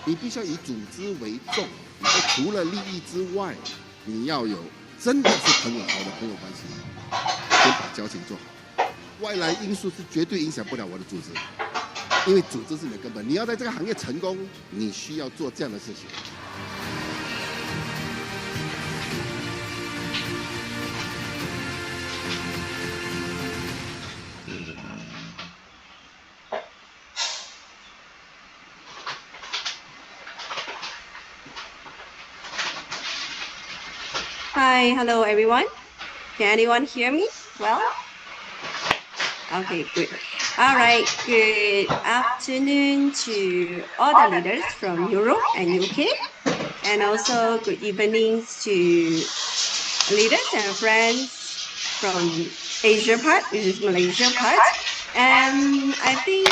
你必须要以组织为重。你除了利益之外，你要有真的是朋友好的朋友关系，先把交情做好。外来因素是绝对影响不了我的组织，因为组织是你的根本。你要在这个行业成功，你需要做这样的事情。Hi, hello everyone. Can anyone hear me well? Okay, good. All right, good afternoon to all the leaders from Europe and UK, and also good evenings to leaders and friends from Asia part, which is Malaysia part. And I think,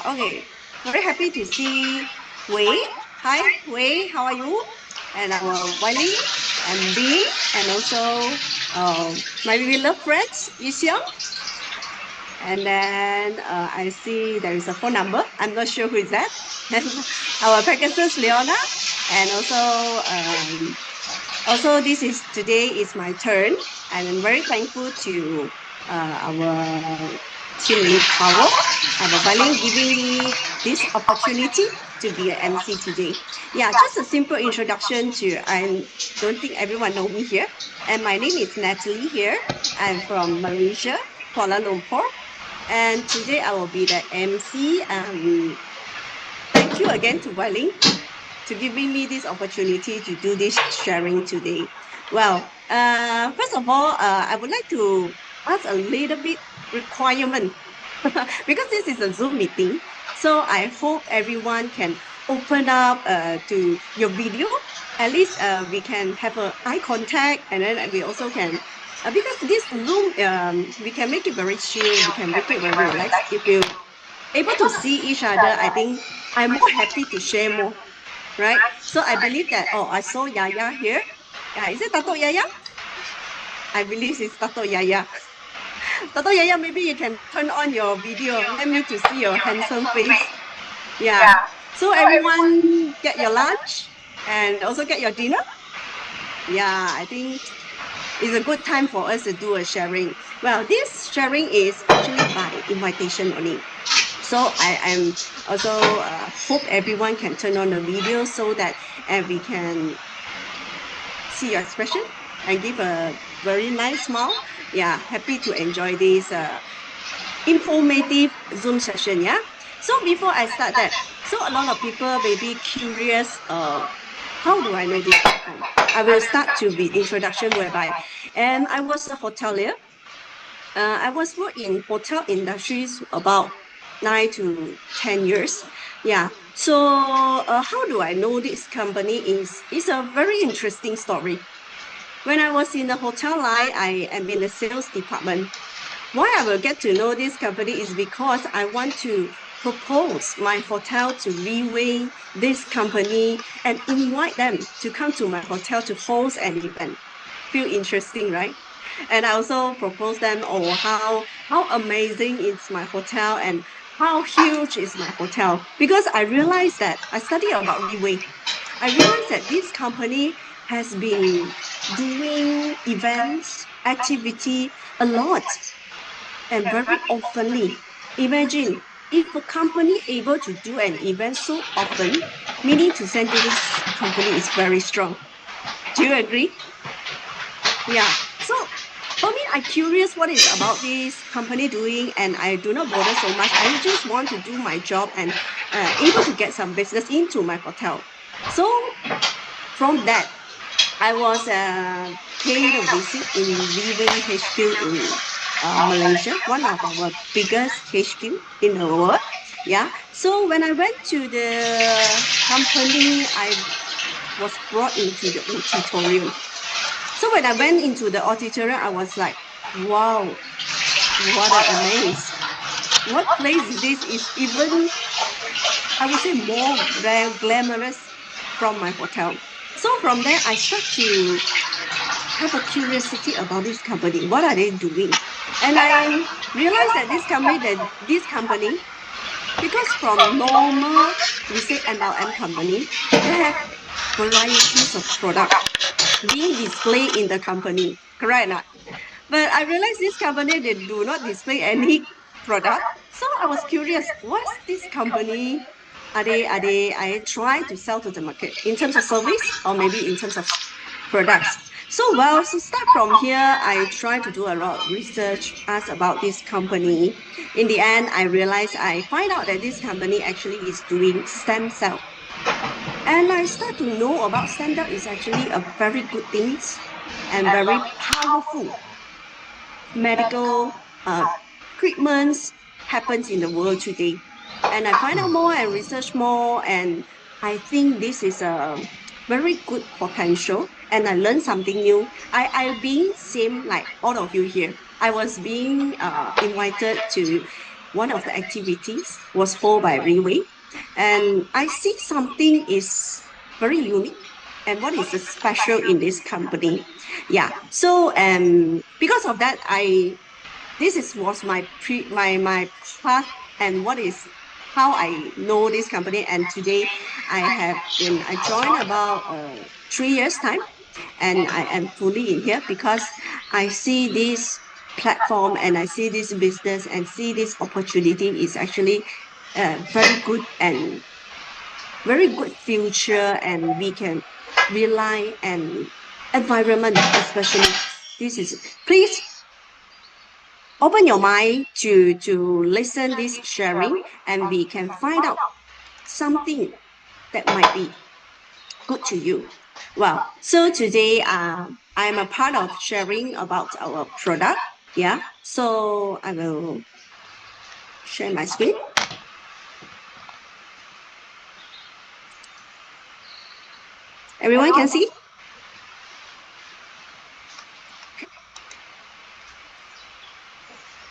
okay, very happy to see Wei. Hi, Wei, how are you? And our Wiley and Bing, and also my beloved friends, Yixiang. And then I see there is a phone number. I'm not sure who is that. And our Pegasus Leona, and also today is my turn, and I'm very thankful to our team lead Power, our Balin, giving me this opportunity to be an MC today. Yeah, just a simple introduction to, I don't think everyone know me here. And my name is Natalie here. I'm from Malaysia, Kuala Lumpur. And today I will be the MC. Thank you again to Balin to giving me this opportunity to do this sharing today. Well, first of all, I would like to ask a little bit requirement because this is a Zoom meeting. So I hope everyone can open up to your video. At least we can have an eye contact, and then we also can, because this Zoom, we can make it very chill, we can make it very relaxed. If you're able to see each other, I think I'm more happy to share more, right? So I believe that, oh, I saw Yaya here. Is it Tato Yaya? I believe it's Tato Yaya. Tato Yaya, maybe you can turn on your video. Let me to see your handsome face. Yeah. So everyone get your lunch and also get your dinner. Yeah, I think it's a good time for us to do a sharing. Well, this sharing is actually by invitation only. So I am also hope everyone can turn on the video so that we can see your expression and give a very nice smile. Yeah, happy to enjoy this informative Zoom session. Yeah. So before I start that, so a lot of people may be curious. How do I know this platform? I will start to the introduction whereby, and I was a hotelier. I was work in hotel industries about 9 to 10 years. Yeah. So how do I know this company is a very interesting story. When I was in the hotel line, I am in the sales department. Why I will get to know this company is because I want to propose my hotel to Leeway this company and invite them to come to my hotel to host an event. Feel interesting, right? And I also propose them, oh, how amazing is my hotel and how huge is my hotel. Because I realized that I studied about Leeway. I realized that this company has been doing events, activity a lot and very oftenly. Imagine if a company able to do an event so often, meaning to say this company is very strong. Do you agree? Yeah. So for me, I'm curious what is about this company doing, and I do not bother so much. I just want to do my job and able to get some business into my hotel. So from that, I was paid a visit in Leeway HQ in Malaysia, one of our biggest HQ in the world. Yeah. So when I went to the company, I was brought into the auditorium. So when I went into the auditorium, I was like, wow, what an amaze. What place is this? Is even, I would say, more glamorous from my hotel. So from there, I start to have a curiosity about this company. What are they doing? And I realized that this company Because from normal, we say MLM company, they have varieties of product being displayed in the company, correct or not? But I realized this company, they do not display any product. So I was curious, what's this company? I try to sell to the market in terms of service or maybe in terms of products. So start from here, I try to do a lot of research, ask about this company. In the end, I find out that this company actually is doing stem cell. And I start to know about stem cell is actually a very good thing and very powerful medical treatments happens in the world today. And I find out more and research more, and I think this is a very good potential. And I learned something new. I being same like all of you here. I was being invited to one of the activities was held by Riway, and I see something is very unique. And what is the special in this company? Yeah. So because of that, was my path and what is how I know this company. And today I joined about 3 years time, and I am fully in here because I see this platform and I see this business and see this opportunity is actually very good and very good future, and we can rely and environment especially. This is please open your mind to listen this sharing, and we can find out something that might be good to you. Well, so today I'm a part of sharing about our product. Yeah, so I will share my screen. Everyone can see?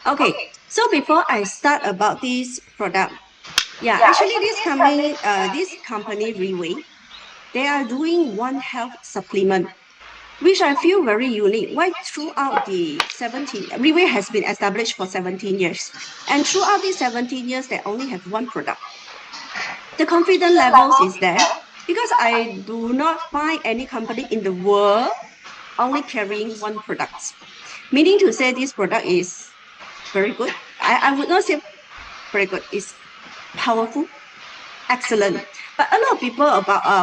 Okay, so before I start about this product, yeah, actually this company Reway, they are doing one health supplement, which I feel very unique. Why throughout the 17, Reway has been established for 17 years. And throughout these 17 years, they only have one product. The confidence levels is there because I do not find any company in the world only carrying one product. Meaning to say this product is very good. I would not say very good. It's powerful, excellent. But a lot of people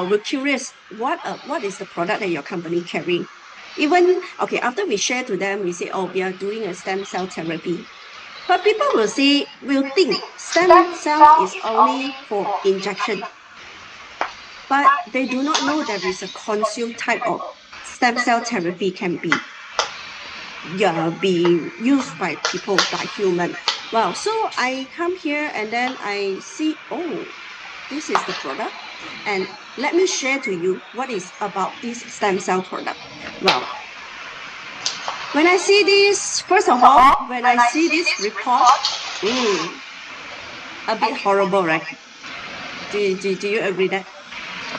were curious, what is the product that your company carrying? Even okay, after we share to them, we say, oh, we are doing a stem cell therapy. But people will think stem cell is only for injection. But they do not know there is a consume type of stem cell therapy can be used by people, by human. Well, so I come here and then I see, oh, this is the product. And let me share to you what is about this stem cell product. Well, when I see this, first of all, when I see this report, a bit horrible, right? Do you agree that?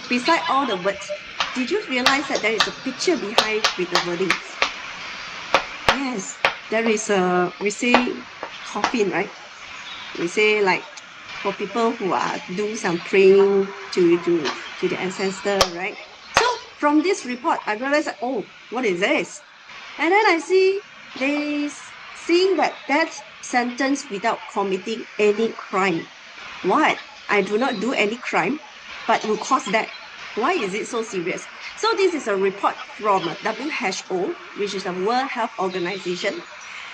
Beside all the words, did you realize that there is a picture behind with the wordings? Yes, there is we say coffin, right? We say like for people who are doing some praying to the ancestor, right? So from this report, I realized that, oh, what is this? And then I see they seeing that sentence without committing any crime. What? I do not do any crime, but will cause that. Why is it so serious? So this is a report from WHO, which is the World Health Organization,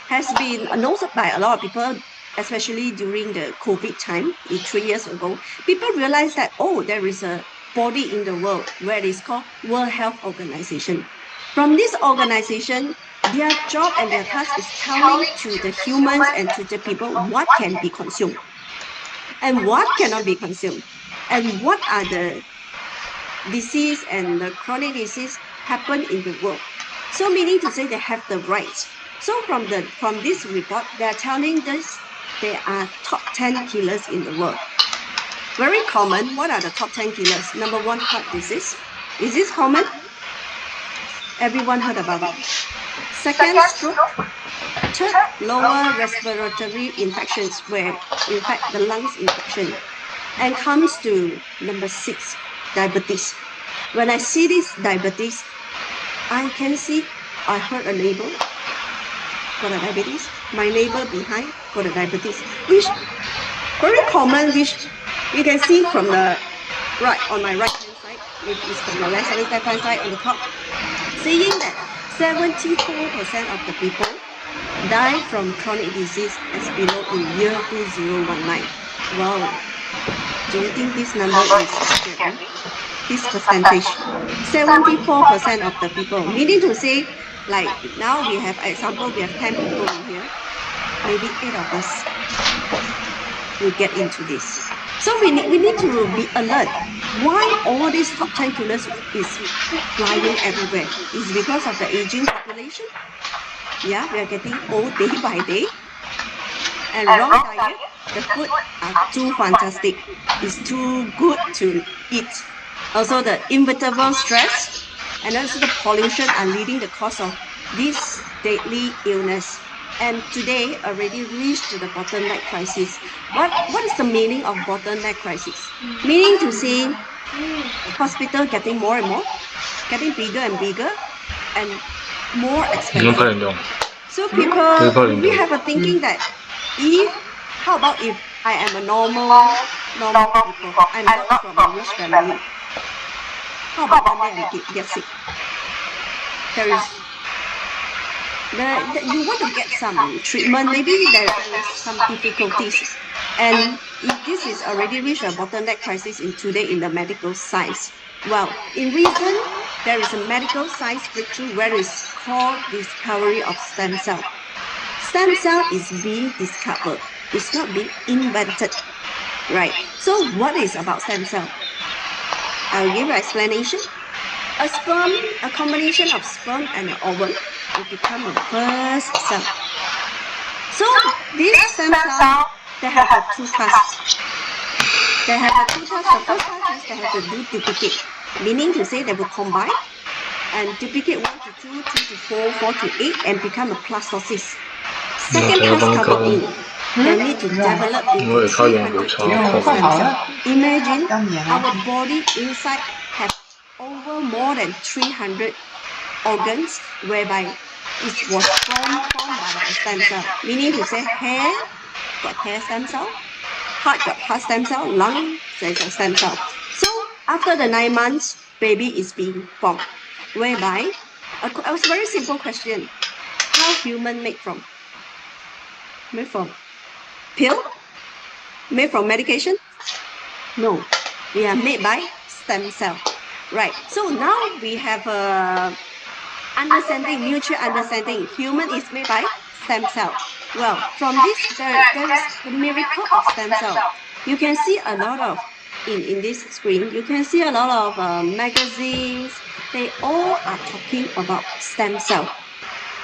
has been noted by a lot of people, especially during the COVID time, 3 years ago. People realized that, oh, there is a body in the world where it is called World Health Organization. From this organization, their job and their task is telling to the humans and to the people what can be consumed and what cannot be consumed, and what are the disease and the chronic disease happen in the world. So meaning to say they have the rights. So from this report, they are telling us there are top 10 killers in the world. Very common. What are the top 10 killers? Number one, heart disease. Is this common? Everyone heard about it. Second, stroke. Third, lower respiratory infections, where in fact the lungs infection. And comes to number 6, diabetes. When I see this diabetes, I heard a neighbor got a diabetes. My neighbor behind got a diabetes, which very common, which you can see from the right on my right hand side. It is from the left hand side on the top, saying that 74% of the people die from chronic disease as below in year 2019. Wow. Do you think this number is scary? This percentage, 74% of the people, meaning to say, like now we have example, we have 10 people in here, maybe 8 of us will get into this. So we need to be alert. Why all these top 10 killers is flying everywhere? It's because of the aging population. Yeah, we are getting old day by day. And wrong diet, the food are too fantastic. It's too good to eat. Also the inevitable stress and also the pollution are leading the cause of this deadly illness. And today already reached to the bottleneck crisis. What is the meaning of bottleneck crisis? Meaning to say hospital getting more and more, getting bigger and bigger, and more expensive. So people, we have a thinking that how about if I am a normal people, I'm not from a rich family. How about one day I get sick? There is you want to get some treatment, maybe there is some difficulties. And if this is already reached a bottleneck crisis in today in the medical science. Well, in recent, there is a medical science breakthrough where it's called discovery of stem cell. Stem cell is being discovered. It's not being invented. Right. So what is about stem cell? I'll give an explanation. A sperm, a combination of sperm and an ovum will become a first cell. So this stem cell, they have two tasks. They have two tasks. The first task is they have to do duplicate, meaning to say they will combine and duplicate 1 to 2, 2 to 4, 4 to 8 and become a plastocyst. Second task covered in. They need to develop into 300 different stem cells. Imagine our body inside have over more than 300 organs whereby it was formed by the stem cell. Meaning to say hair got hair stem cell, heart got heart stem cell, lung there's a stem cell. So after the 9 months, baby is being formed. Whereby a very simple question. How human made from? Made from pill? Made from medication? No. We are made by stem cell. Right. So now we have a understanding, mutual understanding. Human is made by stem cell. Well, from this, there is the miracle of stem cell. You can see a lot of, in this screen, you can see a lot of magazines. They all are talking about stem cell.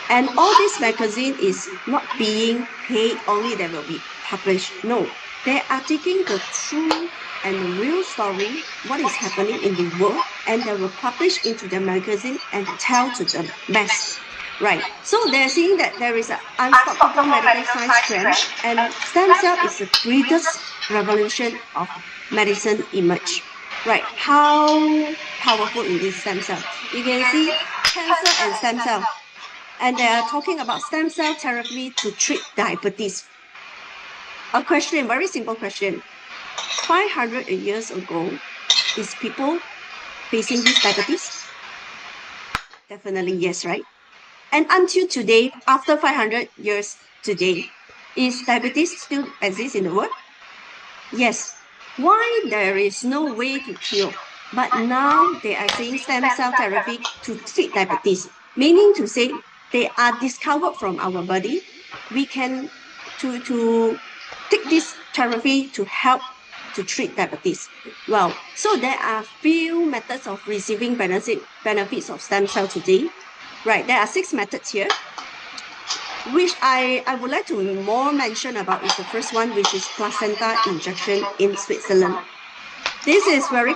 And all this magazine is not being paid only that will be published. No, they are taking the true and the real story, what is happening in the world, and they will publish into the magazine and tell to the mass. Right. So they're seeing that there is an unstoppable medical science trend, and stem cell is the greatest revolution of medicine emerge. Right. How powerful is this stem cell? You can see cancer and stem cell. And they are talking about stem cell therapy to treat diabetes. A question, very simple question. 500 years ago, is people facing this diabetes? Definitely yes, right? And until today, after 500 years today, is diabetes still exist in the world? Yes. Why there is no way to cure? But now they are saying stem cell therapy to treat diabetes, meaning to say they are discovered from our body. We can to take this therapy to help to treat diabetes. Well, so there are few methods of receiving benefits of stem cell today. Right, there are 6 methods here, which I would like to more mention about is the first one, which is placenta injection in Switzerland. This is very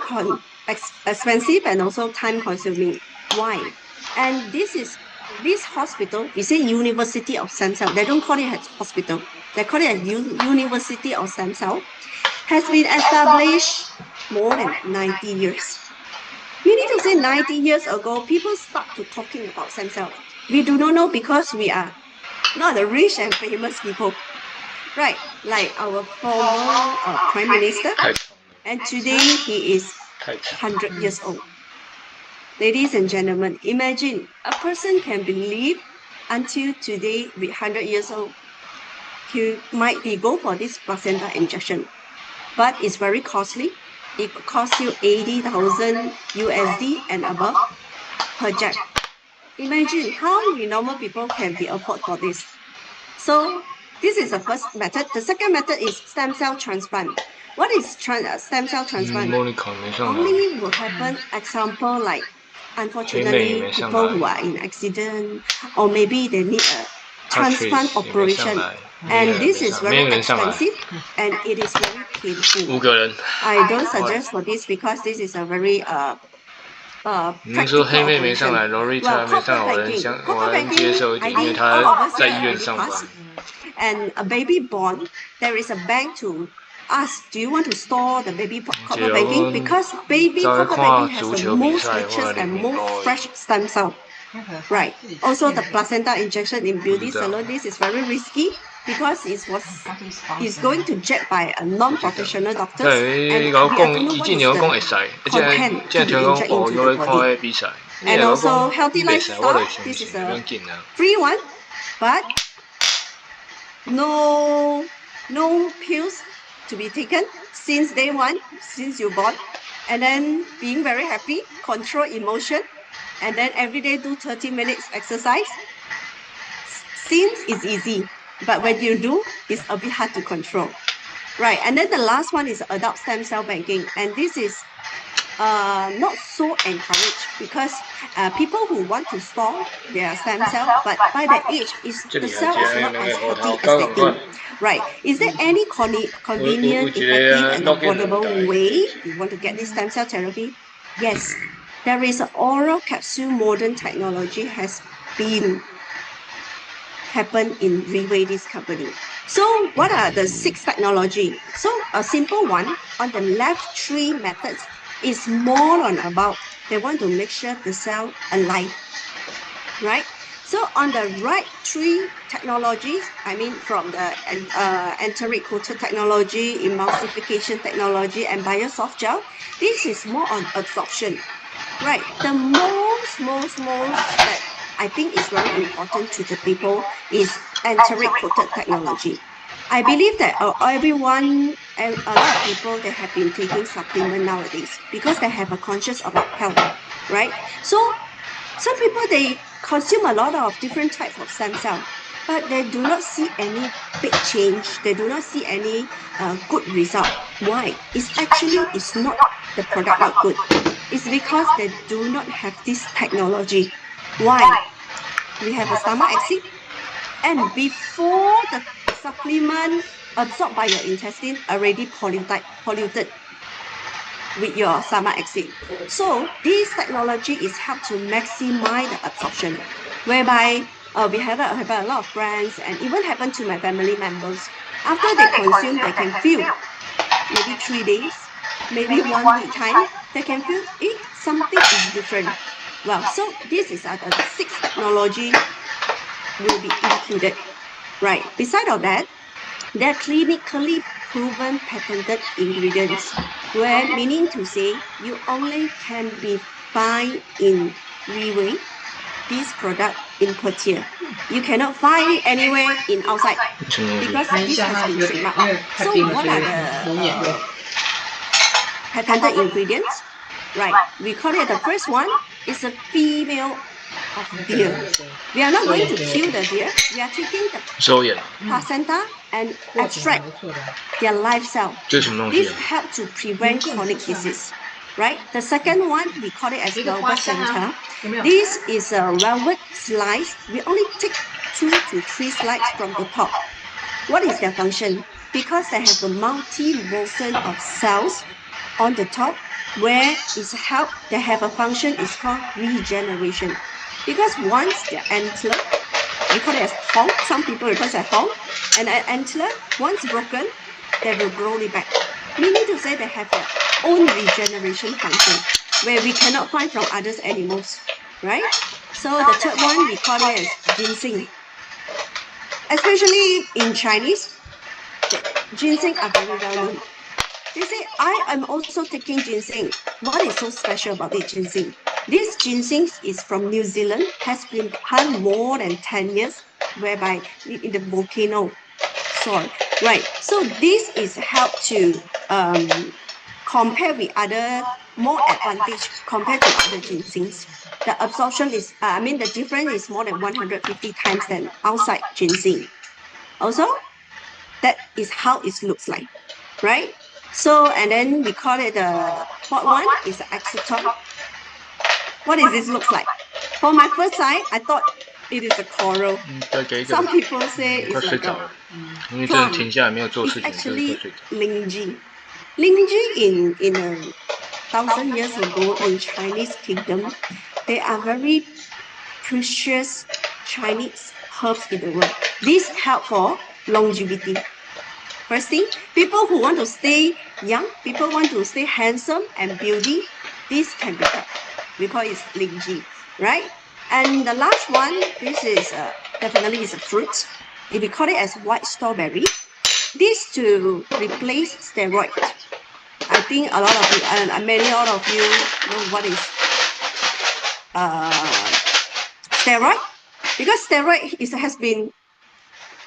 expensive and also time consuming. Why? And this is this hospital, we say University of Stem Cell. They don't call it a hospital. They call it a University of Stem Cell. Has been established more than 90 years. Meaning to say 90 years ago, people start to talking about stem cell. We do not know because we are not the rich and famous people. Right, like our former Prime Minister, and today he is 100 years old. Ladies and gentlemen, imagine a person can believe until today with 100 years old, he might be go for this placenta injection, but it's very costly. It costs you 80,000 USD and above per jab. Imagine how many normal people can be afford for this. So this is the first method. The second method is stem cell transplant. What is stem cell transplant? Only will happen, example like unfortunately people who are in accident or maybe they need a transplant operation. And this is very expensive and it is very painful. I don't suggest for this because this is a very practical operation. Well, corporate banking, I think all of us here already passed. And a baby born, there is a bank to ask, do you want to store the baby corporate banking? Because baby corporate banking has the most richest and most fresh stem cell. Right. Also, the placenta injection in beauty salon, this is very risky because it's going to jet by a non-professional doctor, and we have to know what is the content to be injected into the body. And also, healthy lifestyle, this is a free one, but no pills to be taken since day one, since you're born, and then being very happy, control emotion, and then every day do 30 minutes exercise. Seems it's easy, but when you do, it's a bit hard to control. Right, and then the last one is adult stem cell banking, and this is not so encouraged because people who want to store their stem cell, but by that age, the cell is not as healthy as they think. Right, is there any convenient, effective, and affordable way you want to get this stem cell therapy? Yes, there is an oral capsule modern technology has been happen in Reway, this company. So what are the 6 technology? So a simple one on the left 3 methods is more on about they want to make sure the cell alive, right? So on the right 3 technologies, I mean from the enteric coated technology, emulsification technology, and biosoft gel, this is more on absorption, right? The most that I think is very important to the people is enteric coated technology. I believe that everyone, a lot of people, they have been taking supplement nowadays because they have a conscious about health, right? So some people, they consume a lot of different types of stem cell, but they do not see any big change. They do not see any good result. Why? It's not the product not good. It's because they do not have this technology. Why? We have a stomach acid, and before the supplement absorbed by your intestine already polluted with your stomach acid. So this technology is help to maximize the absorption, whereby we have a lot of friends and even happen to my family members. After they consume, they can feel maybe 3 days, maybe 1 week time, they can feel something is different. Well, so this is the 6 technology will be included. Right. Beside of that, they're clinically proven patented ingredients, where meaning to say you only can be find in Reway this product in Pertier. You cannot find it anywhere in outside because this has been trademarked. So what are the patented ingredients? Right, we call it the first one is a female of deer. We are not going to kill the deer. We are taking the placenta and extract their live cell. This helps to prevent chronic disease. Right. The second one we call it as velvet center. This is a velvet slice. We only take 2 to 3 slices from the top. What is their function? Because they have a multi-motion of cells on the top where it's help. They have a function is called regeneration. Because once their antler, we call it as hong, some people refer to as hong, and an antler, once broken, they will grow it back. Meaning to say they have their own regeneration function, where we cannot find from other animals, right? So the third one, we call it as ginseng. Especially in Chinese, ginseng are very well known. They say, I am also taking ginseng. What is so special about it, ginseng? This ginseng is from New Zealand, has been planted more than 10 years, whereby in the volcano soil. Right. So this is help to compare with other more advantage compared to other ginsengs. The absorption is, the difference is more than 150 times than outside ginseng. Also, that is how it looks like, right? So, and then we call it the fourth one is exotom. What does this look like? For my first sight, I thought it is a coral. Some people say it's like a plum. It's actually lingji. Lingji in 1,000 years ago in Chinese kingdom, they are very precious Chinese herbs in the world. This help for longevity. First thing, people who want to stay young, people want to stay handsome and beauty, this can be helped. We call it lingji, right? And the last one, this is definitely is a fruit. If we call it as white strawberry, this to replace steroid. I think a lot of you, many of you know what is steroid, because steroid has been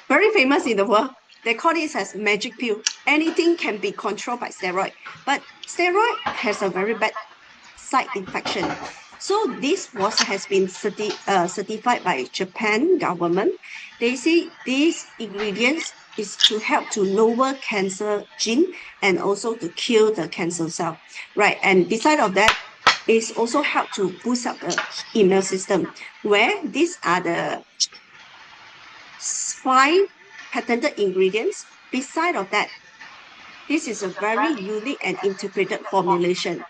very famous in the world. They call it as magic pill. Anything can be controlled by steroid, but steroid has a very bad side infection. So this has been certified by Japan government. They say these ingredients is to help to lower cancer gene and also to kill the cancer cell, right? And beside of that, it's also help to boost up the immune system, where these are the 5 patented ingredients. Beside of that, this is a very unique and integrated formulation.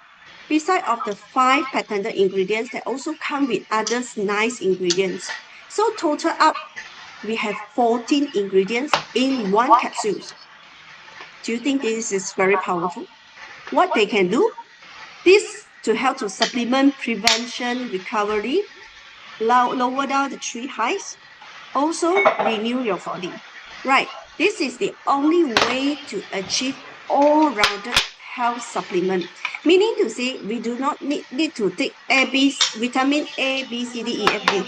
Beside of the 5 patented ingredients, they also come with other nice ingredients. So total up, we have 14 ingredients in one capsule. Do you think this is very powerful? What they can do? This to help to supplement prevention, recovery, lower down the tree highs, also renew your body. Right. This is the only way to achieve all-rounded health supplement. Meaning to say, we do not need to take vitamin A, B, C, D, E, F, G.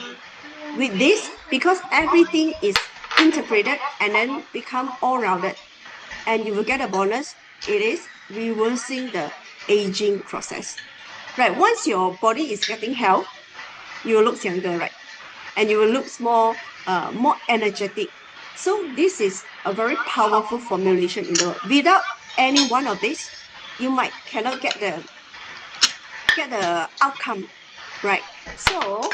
With this, because everything is integrated and then become all-rounded, and you will get a bonus, it is reversing the aging process. Right. Once your body is getting health, you will look younger, right? And you will look more energetic. So this is a very powerful formulation in the world. Without any one of this, you cannot get the outcome, right? So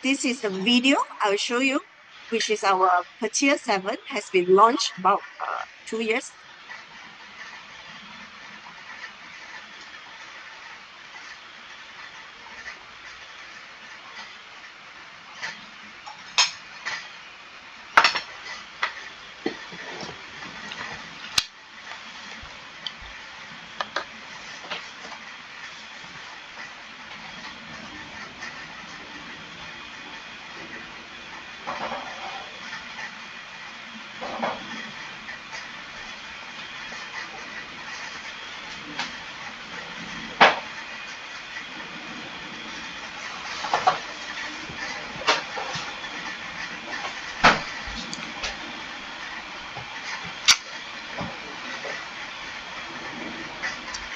this is the video I will show you, which is our Petia 7 has been launched about 2 years.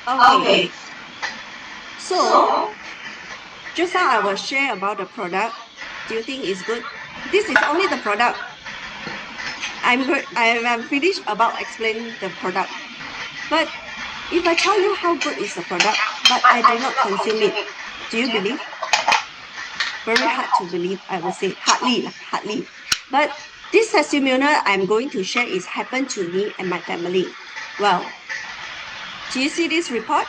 Okay. So just now I will share about the product. Do you think it's good? This is only the product. I'm finished about explaining the product. But if I tell you how good is the product, but I do not consume it, do you believe? Very hard to believe, I would say. Hardly. But this testimonial I'm going to share is happened to me and my family. Well, do you see this report?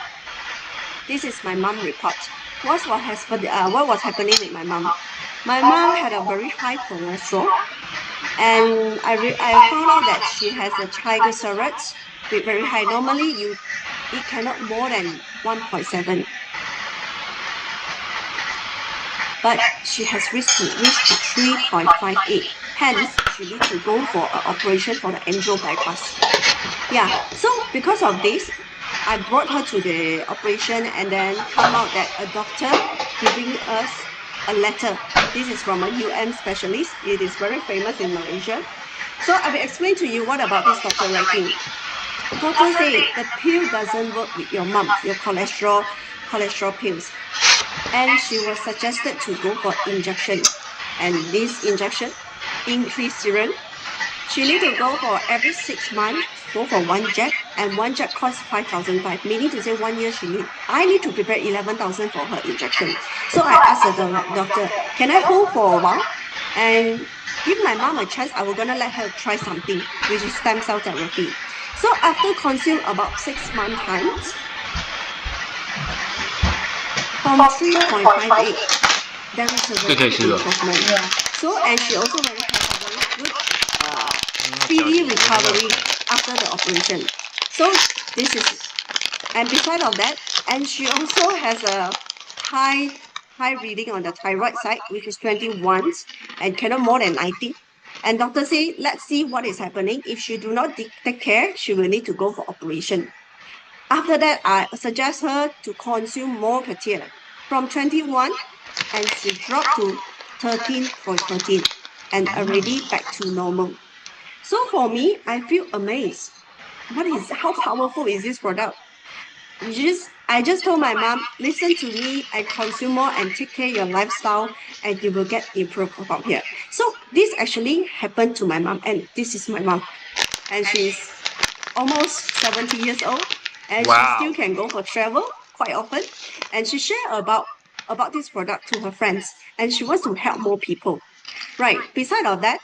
This is my mom report. what was happening with my mom. My mom had a very high cholesterol, and I found out that she has a triglycerides with very high. Normally, it cannot more than 1.7, but she has reached to 3.58. Hence, she need to go for an operation for the angio bypass. Yeah. So because of this, I brought her to the operation, and then come out that a doctor giving us a letter. This is from a UN specialist. It is very famous in Malaysia. So I will explain to you what about this doctor writing. Doctor say the pill doesn't work with your mom, your cholesterol pills. And she was suggested to go for injection. And this injection increase serum. She need to go for every 6 months, go for one jab, and one jab costs 5,500, meaning to say 1 year I need to prepare 11,000 for her injection. So I asked the doctor, can I hold for a while and give my mom a chance? I was gonna let her try something, which is stem cell therapy. So after consume about 6 month times, from 3.58, there is a very good improvement. So, and she also has a very good speedy recovery after the operation. So this is, and beside of that, and she also has a high reading on the thyroid side, which is 21 and cannot more than 90. And doctor say, let's see what is happening. If she do not take care, she will need to go for operation. After that, I suggest her to consume more kefir from 21, and she dropped to 13.13 and already back to normal. So for me, I feel amazed. How powerful is this product? I just told my mom, listen to me and consume more and take care of your lifestyle, and you will get improved from here. So this actually happened to my mom, and this is my mom. And she's almost 70 years old, and she still can go for travel quite often. And she share about this product to her friends, and she wants to help more people. Right. Beside of that,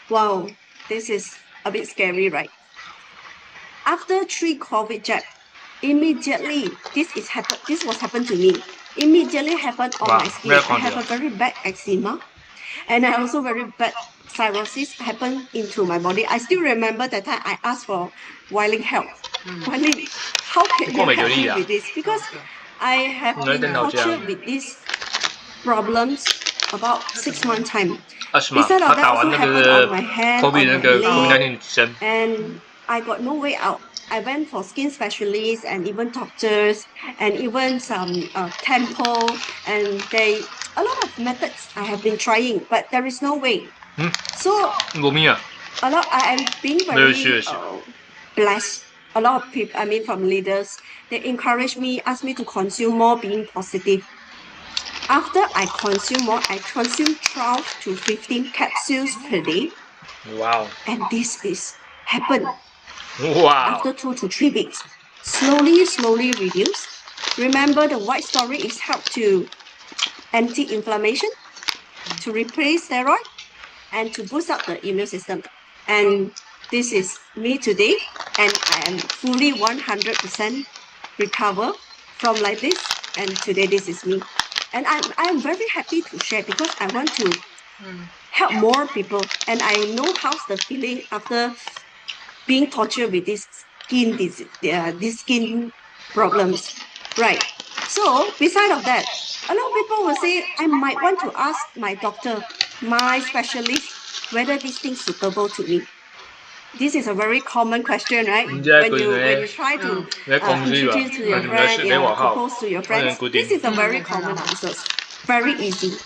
wow, this is a bit scary, right? After 3 COVID jab, immediately this was happened to me. Immediately happened on my skin. I have a very bad eczema, and I also very bad cirrhosis happened into my body. I still remember that time I asked for Wiling help. Wiling, how can you help me with this? Because I have been tortured with these problems about 6 months time. Besides of that, also happened on my hand, on my leg, and I got no way out. I went for skin specialists and even doctors and even some temple, and a lot of methods I have been trying, but there is no way. So I am being very blessed. A lot of people, I mean, from leaders, they encourage me, ask me to consume more, being positive. After I consume more, I consume 12 to 15 capsules per day. Wow. And this is happened Wow. after 2 to 3 weeks. Slowly reduce. Remember, the white story is help to anti-inflammation, to replace steroid, and to boost up the immune system. And this is me today, and I am fully 100% recover from like this. And today, this is me. And I'm very happy to share, because I want to help more people. And I know how's the feeling after being tortured with this these skin problems. Right. So beside of that, a lot of people will say, I might want to ask my doctor, my specialist, whether this thing is suitable to me. This is a very common question, right? When you try to introduce to your friend, propose to your friends, this is a very common answer. Very easy.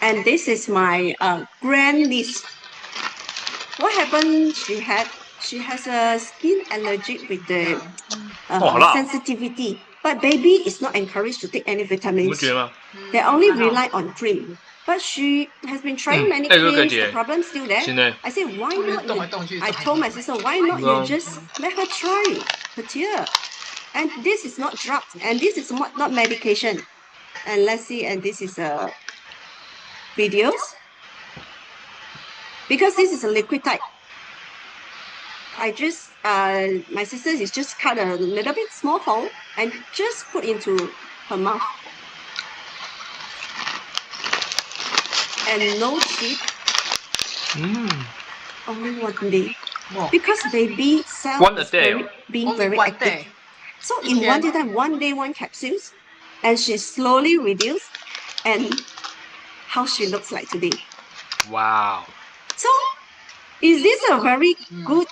And this is my grandniece. What happened? She has a skin allergic with the sensitivity. But baby is not encouraged to take any vitamins. They only rely on cream. But she has been trying many creams. The problem is still there. I said, why not? I told my sister, why not you just let her try her tear? And this is not drugs, and this is not medication. And let's see, and this is videos. Because this is a liquid type. I just my sister is just cut a little bit small hole and just put into her mouth. And no cheat. Only 1 day. Wow. Because baby cell One a is day. being Only very 1 active. day. So in 1 day time, 1 day, 1 capsules, and she slowly reduced, and how she looks like today. Wow. So is this a very good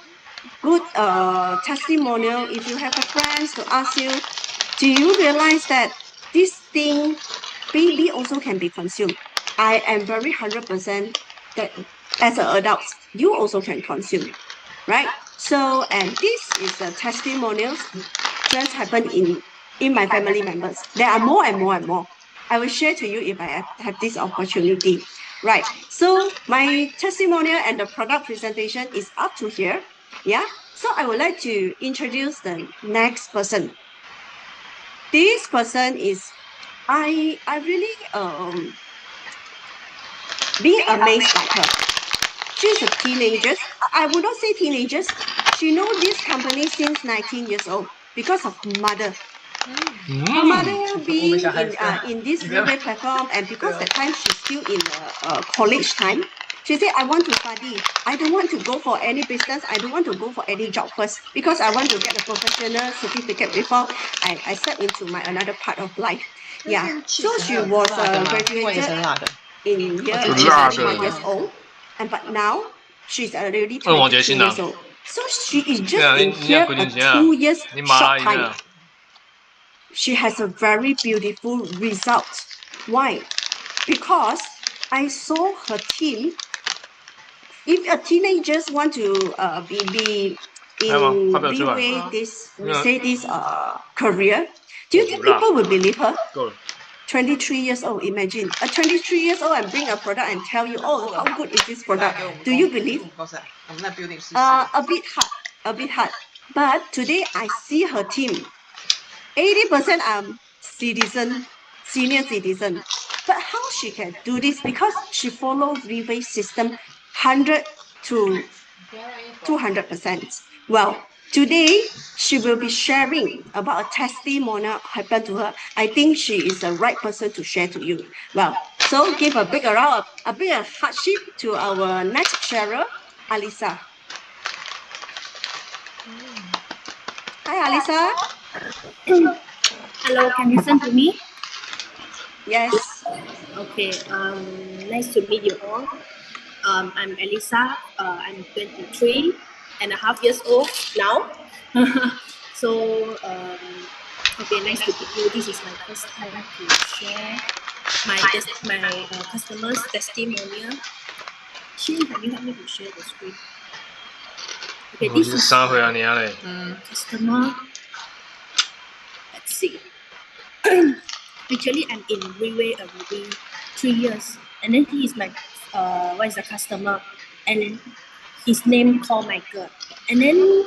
testimonial? If you have a friends to ask you, do you realize that this thing baby also can be consumed? I am very 100% that as an adult, you also can consume, right? So, and this is a testimonials just happened in my family members. There are more and more and more. I will share to you if I have this opportunity. Right. So my testimonial and the product presentation is up to here. Yeah. So I would like to introduce the next person. This person is I really being amazed by her. She's a teenager. I would not say teenagers. She know this company since 19 years old because of mother. Her mother being in this Relay platform, and because that time she's still in college time, she said, I want to study. I don't want to go for any business. I don't want to go for any job first because I want to get a professional certificate before I step into my another part of life. Yeah. So she was graduated in year 21 years old, and but now she's already 22 years old. So she is just in here a 2 years short time. She has a very beautiful result. Why? Because I saw her team. If a teenagers want to be in leeway this we say this career, do you think people will believe her? 23 years old, imagine a 23 years old and bring a product and tell you, oh, how good is this product? Do you believe? A bit hard. But today I see her team. 80% are senior citizen. But how she can do this? Because she follow relay system 100 to 200%. Well, today she will be sharing about a testimonial happened to her. I think she is the right person to share to you. Well, so give a big round, a big hardship to our next sharer, Alisa. Hi, Alisa. Hello, can you listen to me? Yes. Okay, nice to meet you all. I'm Elisa. I'm 23 and a half years old now. So, okay, nice to meet you. This is my first time to share my customers' testimonial. Shin, can you help me to share the screen? Okay, this is customer. Let's see. Actually, I'm in Relay already 3 years, and then he is my the customer, and his name called Michael. And then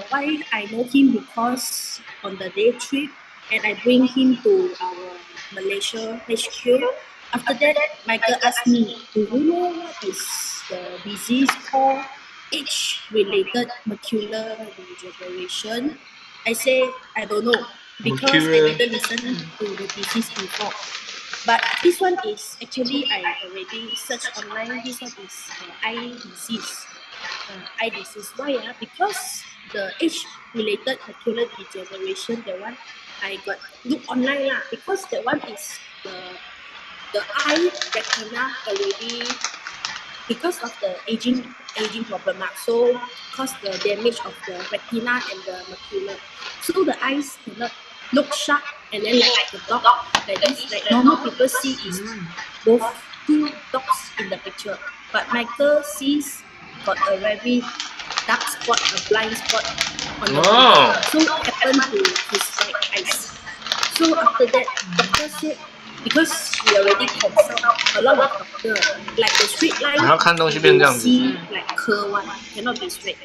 why I know him because on the day trip, and I bring him to our Malaysia HQ. After that, Michael asked me, "Do you know what is the disease called age-related macular degeneration?" I say I don't know, because I didn't listen to the disease before. But this one is actually I already searched online. This one is eye disease. Eye disease. Why? Because the age-related macular degeneration, that one I got look online lah. Because that one is the eye retina already, because of the aging problem. So cause the damage of the retina and the macula. So the eyes cannot look sharp, and then like the dog, like this, like normal people see is both two dogs in the picture. But Michael sees got a very dark spot, a blind spot on the middle. So what happened to his right eyes? So after that, doctor said, because he already consult a lot of doctor, like the straight line, you see like curve one, cannot be straight.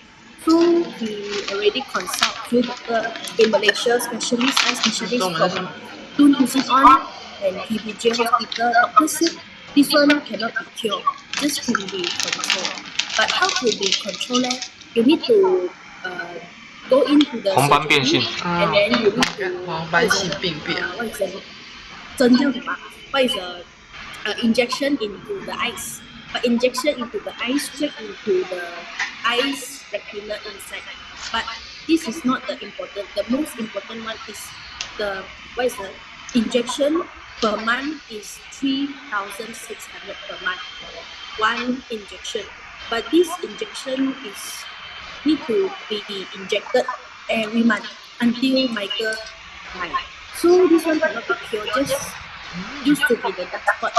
So he already consult few doctor in Malaysia, specialist, eye specialist from Tun Usin On and PBJ Hospital. Doctor said this one cannot be cured, just can be controlled. But how to be controlled? you need to go into the 红斑变 surgery 性， and then you need to 黄斑性病变。 what is the 针叫什么 what is the injection into the eyes, but injection into the eyes straight into the eyes retina inside. But this is not the important. The most important one is the what is the injection per month is 3,600 per month, one injection. But this injection is need to be injected every month until Michael died. So this one cannot be cured, just used to be the dark spot.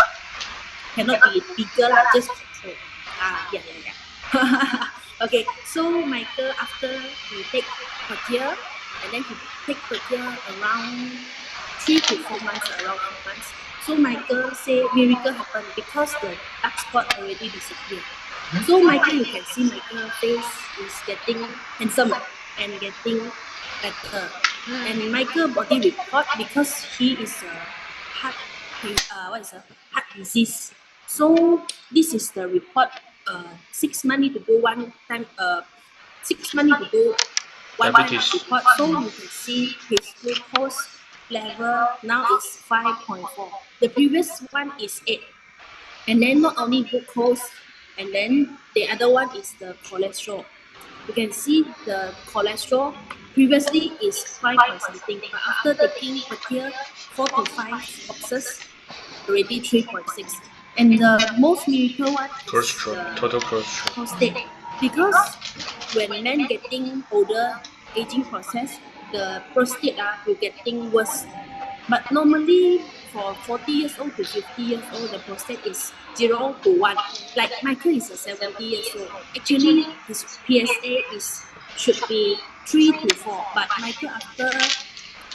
Cannot be bigger lah, just control. Yeah. Okay, so Michael after he take per year, and then he take per year around 3 to 4 months, around 4 months. So Michael say miracle happened because the dark spot already disappeared. So Michael, you can see Michael face is getting handsome and getting better. And Michael body report because he is a heart heart disease. So this is the report. 6 months need to go one time. 6 months need to go one time Diabetes. report. So you can see his glucose level now is 5.4. The previous one is 8. And then not only glucose, and then the other one is the cholesterol. You can see the cholesterol previously is 5 point something, but after taking per year 4 to 5 boxes, already 3.6. And the most miracle one is cholesterol, the total cholesterol. prostate, because when men getting older, aging process, the prostate will getting worse. But normally for 40 years old to 50 years old, the prostate is 0 to 1. Like Michael is a 70 years old. Actually, his PSA should be 3 to 4. But Michael, after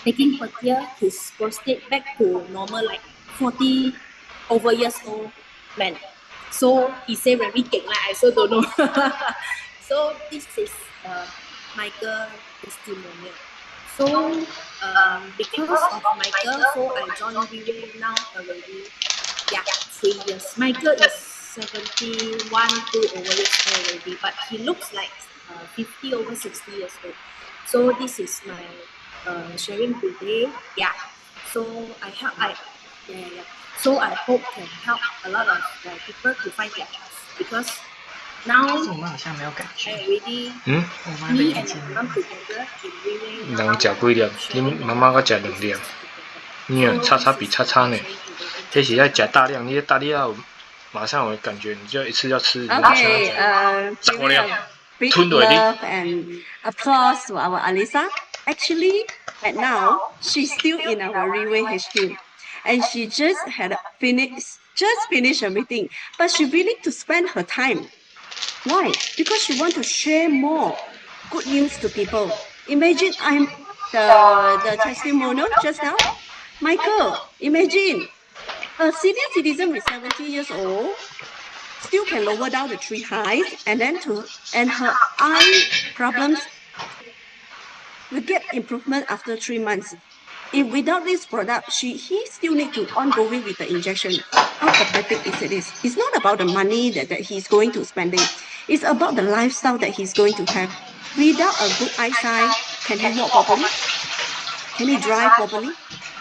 taking per year, his prostate back to normal, like 40 over years old man. So he say very king, I also don't know. So this is Michael testimonial. So because of Michael, so I joined VA now already, 3 years. Michael is 71 over years old already, but he looks like 50 over 60 years old. So this is my sharing today. So So I hope can help a lot of people to find their health, because now 我们好像没有感 I 觉。 already 嗯，我妈的 me 眼 and 睛 my mom together in VA. 人食几粒？恁妈妈搁食2粒。你啊，叉比叉呢？迄是要食大量，你大量要马上有感觉，你就一次要吃，你马上 Okay, 要吃giving a big Tun already. love and applause to our Alisa. Actually, right now, she's still in our Reway HQ. And she just finished a meeting, but she willing to spend her time. Why? Because she want to share more good news to people. Imagine I'm the testimonial just now. Michael, imagine a senior citizen with 70 years old still can lower down the three highs, and her eye problems will get improvement after 3 months. If without this product, he still need to ongoing with the injection. How pathetic is it? It's not about the money that he's going to spending. It's about the lifestyle that he's going to have. Without a good eyesight, can he walk properly? Can he drive properly?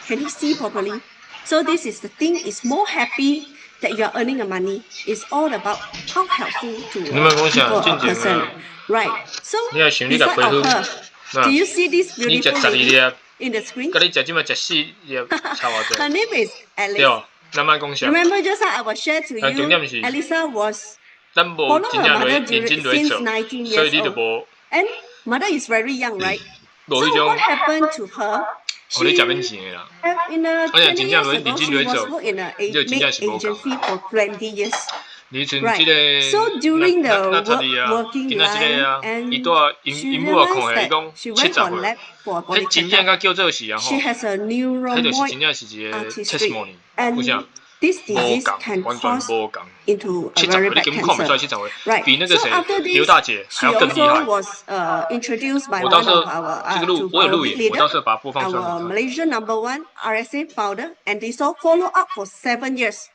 Can he see properly? So this is the thing, is more happy that you are earning the money. It's all about how helpful to 你们跟我讲 people, 正 a 经 person. 啊， Right. So 你要想你甲 beside 皮 of 肤， her, 那 do you see this 你食 beautiful 12 lady 粒， in the screen? 甲你食即摆食4粒，差偌济 Her。name is 对 Alice. 咱莫讲啥， Remember just now I was shared to 重 you, 点是 Elisa was 咱无 follow 真 her 正 mother 认真来 since 做， 19所以 years 你就 old. 无 And mother is very young, right? 无 So 迄种 what happened to her? 互你食免 She 钱的啦。 in 我 20 讲真正 years 认 ago, 真 she 来 was 做， work in a 你就真 maid 正是无共 agency 啊。 for 20 years. 你像 Right. 即个 So during the 那12啊， working 今仔即 life, 个啊， and 伊拄啊 she 因母啊看 realized 下伊 that 讲 she 70 went for 岁， lab for a 迄 body 真正 checkup. 甲叫做是啊 She 吼， has a 迄就是真 neuromoid 正是一个 artistry, testimony，有啥 and this 无 disease 共， can 完全 cause 无共。 into a 70 very 岁你 bad 根本看不出 cancer. 来70岁， Right. 比那个 So 谁 after 刘 this, 大姐还 she 要更厉 also 害。 was introduced by 我到 one 时候 of our 这个录 to 我有 our 录 big 影，我 leader, 到时候把它播放出来给 our 你看。 Malaysian number one RSA founder, and they saw follow up for 7 years.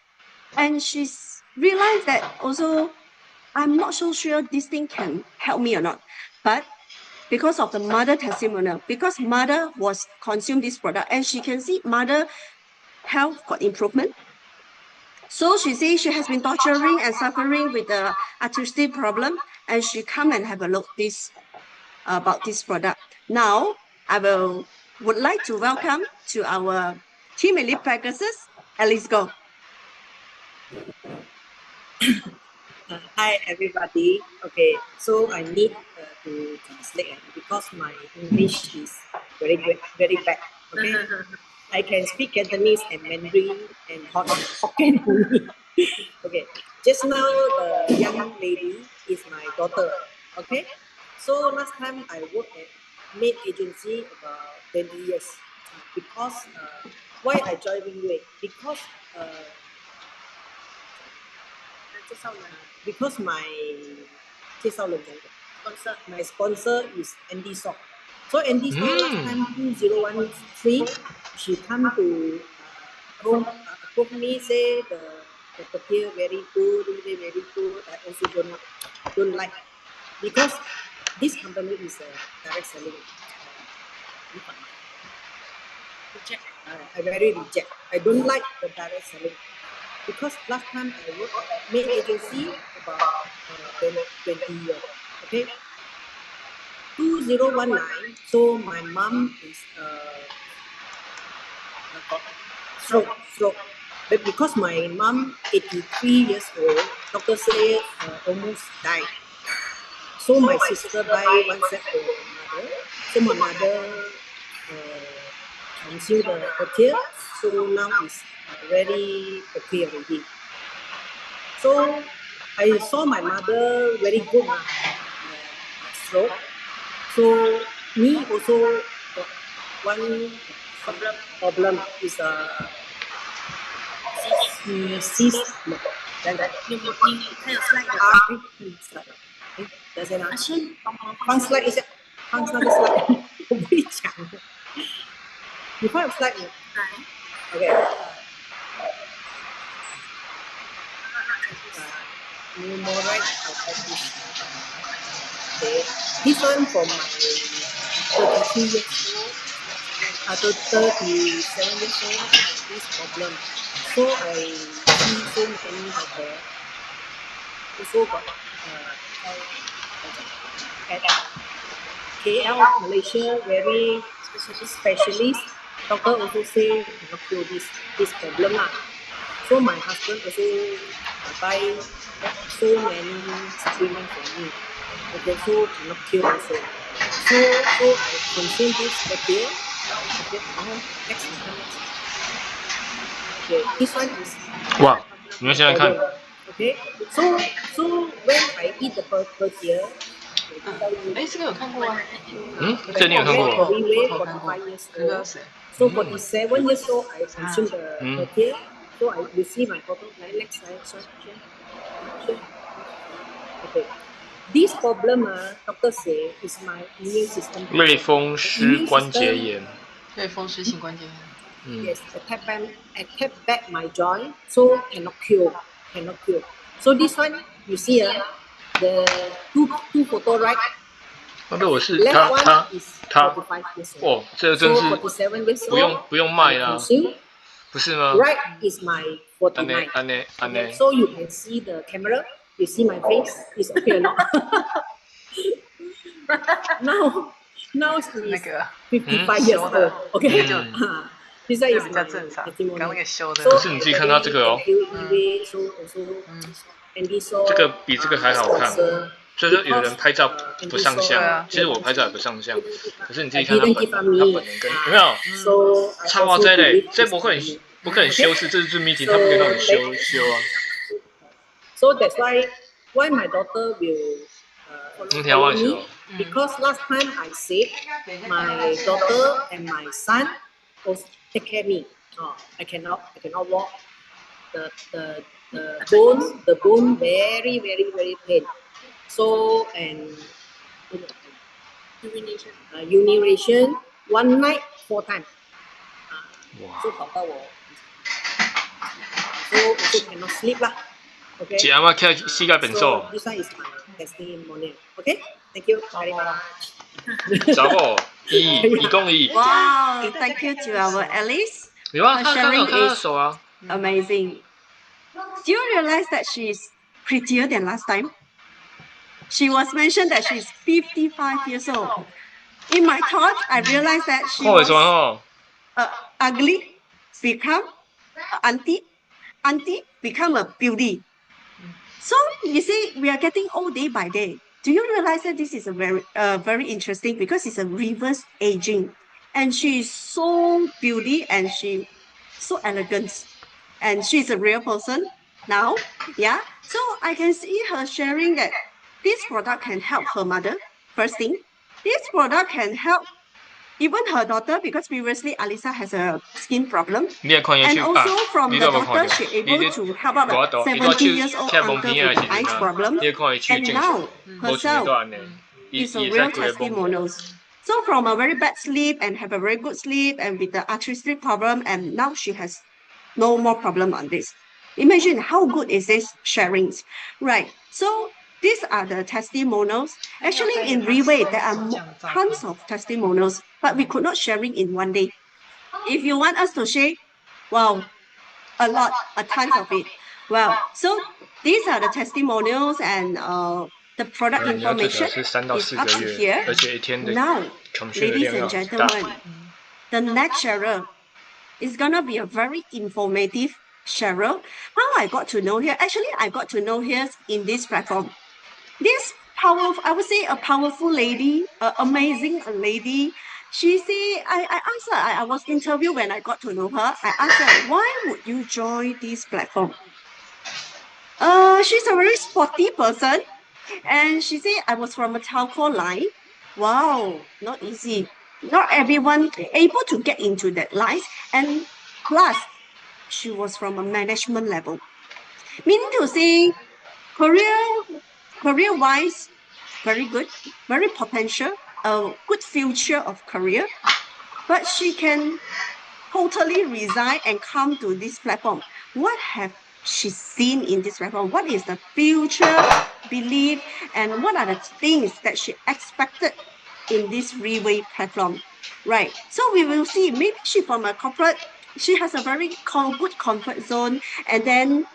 And she's realized that also I'm not so sure this thing can help me or not. But because of the mother testimonial, because mother was consumed this product and she can see mother health got improvement. So she says she has been torturing and suffering with the arthritis problem, and she come and have a look about this product. Now I would like to welcome to our team elite practices. Alice, go. Hi everybody. Okay, so I need to translate because my English is very bad. Okay, I can speak Cantonese and Mandarin and Hokkien only. Okay, just now the young lady is my daughter. Okay, so last time I worked at maid agency about 20 years because why I joined Wingway? Because my my sponsor is Andy Sock. So Andy Sock last time 2013, she come to approve me, say the papier very good, very good. I also don't like because this company is a direct selling. I very reject. I don't like the direct selling. Because last time I worked at maid agency about 20 years. Okay, 2019. So my mom is got stroke. But because my mom 83 years old, doctor say almost died. So my sister buy one set for my mother. So my mother consume the tear. So now is very okay already. So I saw my mother very good stroke. So me also got one problem is cyst. Then there's an one slide is it? One slide. 我不会讲。你放 slide 吗 ？Okay. More right outside this. Okay. This one for my 32 years old, 37 years old, this problem. So I see so many doctor. Also got at KL, Malaysia, very specialist. Doctor also say cannot cure this problem lah. So my husband also buy so many supplements for me. Okay, so cannot cure also. So I consume this pill. Okay, next. Okay, this one is. 哇，你们想想看， Okay, so when I eat the pill, 这个有看过啊。这你有看过吗？ 45 years old. So 47 years old, I consume the pill. So you see my photo. Next slide. Okay. This problem, doctor say, is my immune system. 类风湿关节炎。对，风湿性关节炎。Yes, attack back my joint, so cannot cure. So this one, you see, the two photo right. 那如果是 Left one 他 is 他 45 years old. 哦，这个真 So 是 47 years old. 不用卖啦， Consume. 不是吗？ Right is my 49. 安内 So you can see the camera. You see my face. Is okay or not? Now is 55 years old. Okay. This one is 比较正常，刚那个修的。可是你自己看他这个哦，这个比这个还好看。所以说有人拍照不上相，其实我拍照也不上相，可是你自己看他本人跟有没有？超哇这类，这不可能修饰，这是做 meeting， 他不可以让你修啊。So that's why my daughter will follow me because last time I said my daughter and my son will take care of me. I cannot walk. The bone very pain. So and urination 1 night 4 times. So Papa will also cannot sleep lah. Okay. 姐阿妈看膝盖本 So 瘦， this one is my testimonial. Okay. Thank you very much. 找我一公一， Wow, thank you to our Alice. 有啊， Her 他刚刚有 sharing 看他的 is 手啊， amazing. Do you realize that she's prettier than last time? She was mentioned that she's 55 years old. In my thoughts, I realized that she 看尾 was 酸哦， ugly, become auntie, become a beauty. So you see, we are getting old day by day. Do you realize that this is a very interesting because it's a reverse aging, and she is so beauty and she so elegant, and she's a real person now. Yeah, so I can see her sharing that this product can help her mother. First thing, this product can help even her daughter because previously Alisa has a skin problem. 你也看嘢 And 去啊 also，from 你 the 都冇看 daughter, 到， she 你 able to help out 我 a 度，你 70 手 years old 踢毛 uncle 片 with 嘅 eyes 時陣啊， problem. 你看佢去 And 正常， now 冇似你 herself 都安尼，伊 is a 伊 real 使佢幫我。 testimonials. So from a very bad sleep and have a very good sleep and with the arthritic problem, and now she has no more problem on this. Imagine how good is this sharings, right? So these are the testimonials. Actually, in Reway, there are tons of testimonials, but we could not sharing in one day. If you want us to share, wow, a lot, a tons of it. Well, so these are the testimonials and the product 你要最少 information 是3到 is 4 up 个 to 月， here. 而且一天的 Now, commission 的 ladies 量 and 要大。 gentlemen, the next sharer is gonna be a very informative sharer. How I got to know her? Actually, I got to know her in this platform. This powerful, I would say a powerful lady, amazing lady. She say, I asked her, I was interviewed when I got to know her. I asked her, why would you join this platform? She's a very sporty person. And she said, I was from a telco line. Wow, not easy. Not everyone able to get into that line. And plus, she was from a management level. Meaning to say, career-wise, very good, very potential, a good future of career. But she can totally resign and come to this platform. What have she seen in this platform? What is the future belief and what are the things that she expected in this Reway platform? Right. So we will see. Maybe she from a corporate, she has a very good comfort zone. And then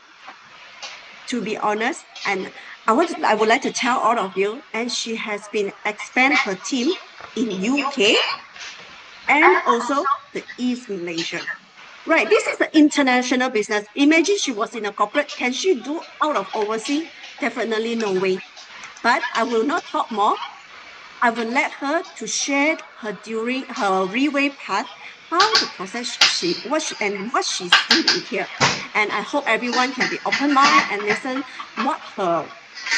to be honest, and I would like to tell all of you, and she has been expand her team in UK and also the East Malaysia. Right, this is the international business. Imagine she was in a corporate. Can she do out of overseas? Definitely no way. But I will not talk more. I will let her to share her during her Reway path, how the process what she's seen in here. And I hope everyone can be open mind and listen what her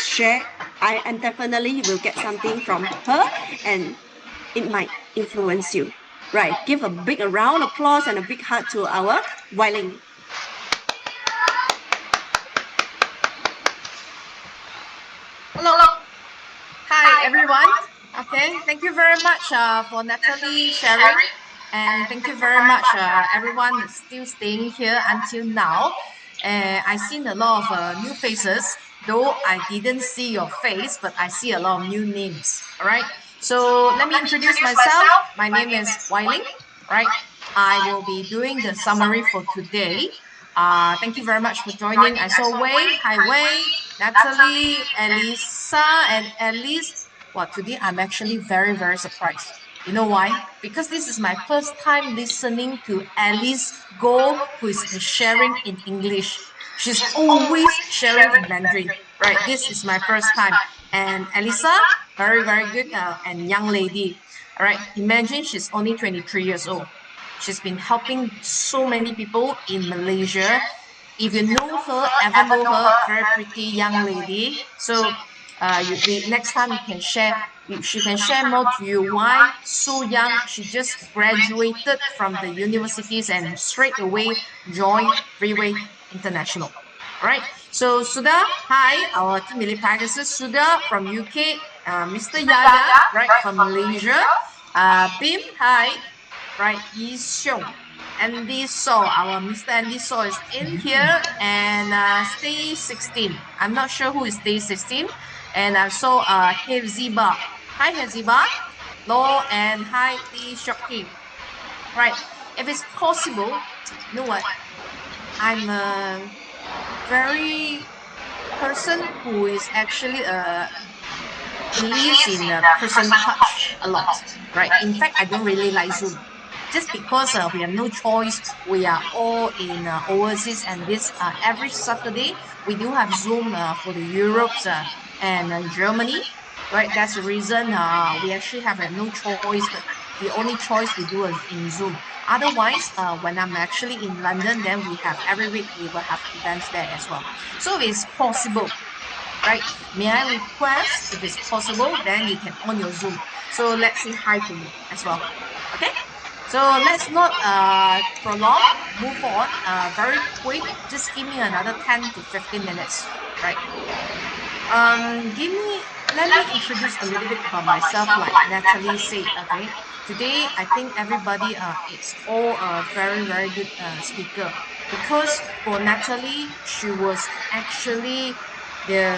share. I and definitely will get something from her and it might influence you. Right. Give a big round of applause and a big heart to our Weiling. Hello. Hi, everyone. Okay, thank you very much for Natalie sharing. And thank you very much, everyone is still staying here until now. I've seen a lot of new faces, though I didn't see your face, but I see a lot of new names. All right. So let me introduce myself. My name is Weiling. Right. I will be doing the summary for today. Thank you very much for joining. I saw Wei. Hi, Wei. Natalie, Elisa, and Alice. Well, today I'm actually very, very surprised. You know why? Because this is my first time listening to Alice Go, who is sharing in English. She's always sharing in Mandarin, right? This is my first time. And Elisa, very, very good and young lady. All right, imagine she's only 23 years old. She's been helping so many people in Malaysia. If you know her, ever know her, very pretty young lady. So next time you can share. She can share more to you why so young. She just graduated from the universities and straight away joined Freeway International. All right. So Sudha, hi, our team lead practices. Sudha from UK, Mr. Yaya, right, from Malaysia. Bim, hi, right, Yi Xiong, Andy Saw, our Mr. Andy Saw is in here, and Stay 16. I'm not sure who is Stay 16. And I saw Heziba. Hi Heziba. Law and hi Lee Shoki. Right. If it's possible, you know what? I'm a very person who is actually believes in person touch a lot, right? In fact, I don't really like Zoom. Just because we have no choice, we are all in overseas, and this every Saturday we do have Zoom for the Europes and Germany, right? That's the reason we actually have no choice, but the only choice we do is in Zoom. Otherwise, when I'm actually in London, then we have every week we will have events there as well. So it's possible, right? May I request, if it's possible, then you can on your Zoom. So let's say hi to me as well. Okay? So let's not prolong, move on very quick. Just give me another 10 to 15 minutes, right? Let me introduce a little bit about myself, like Natalie said, okay? Today, I think everybody is all a very, very good speaker, because for Natalie, she was actually the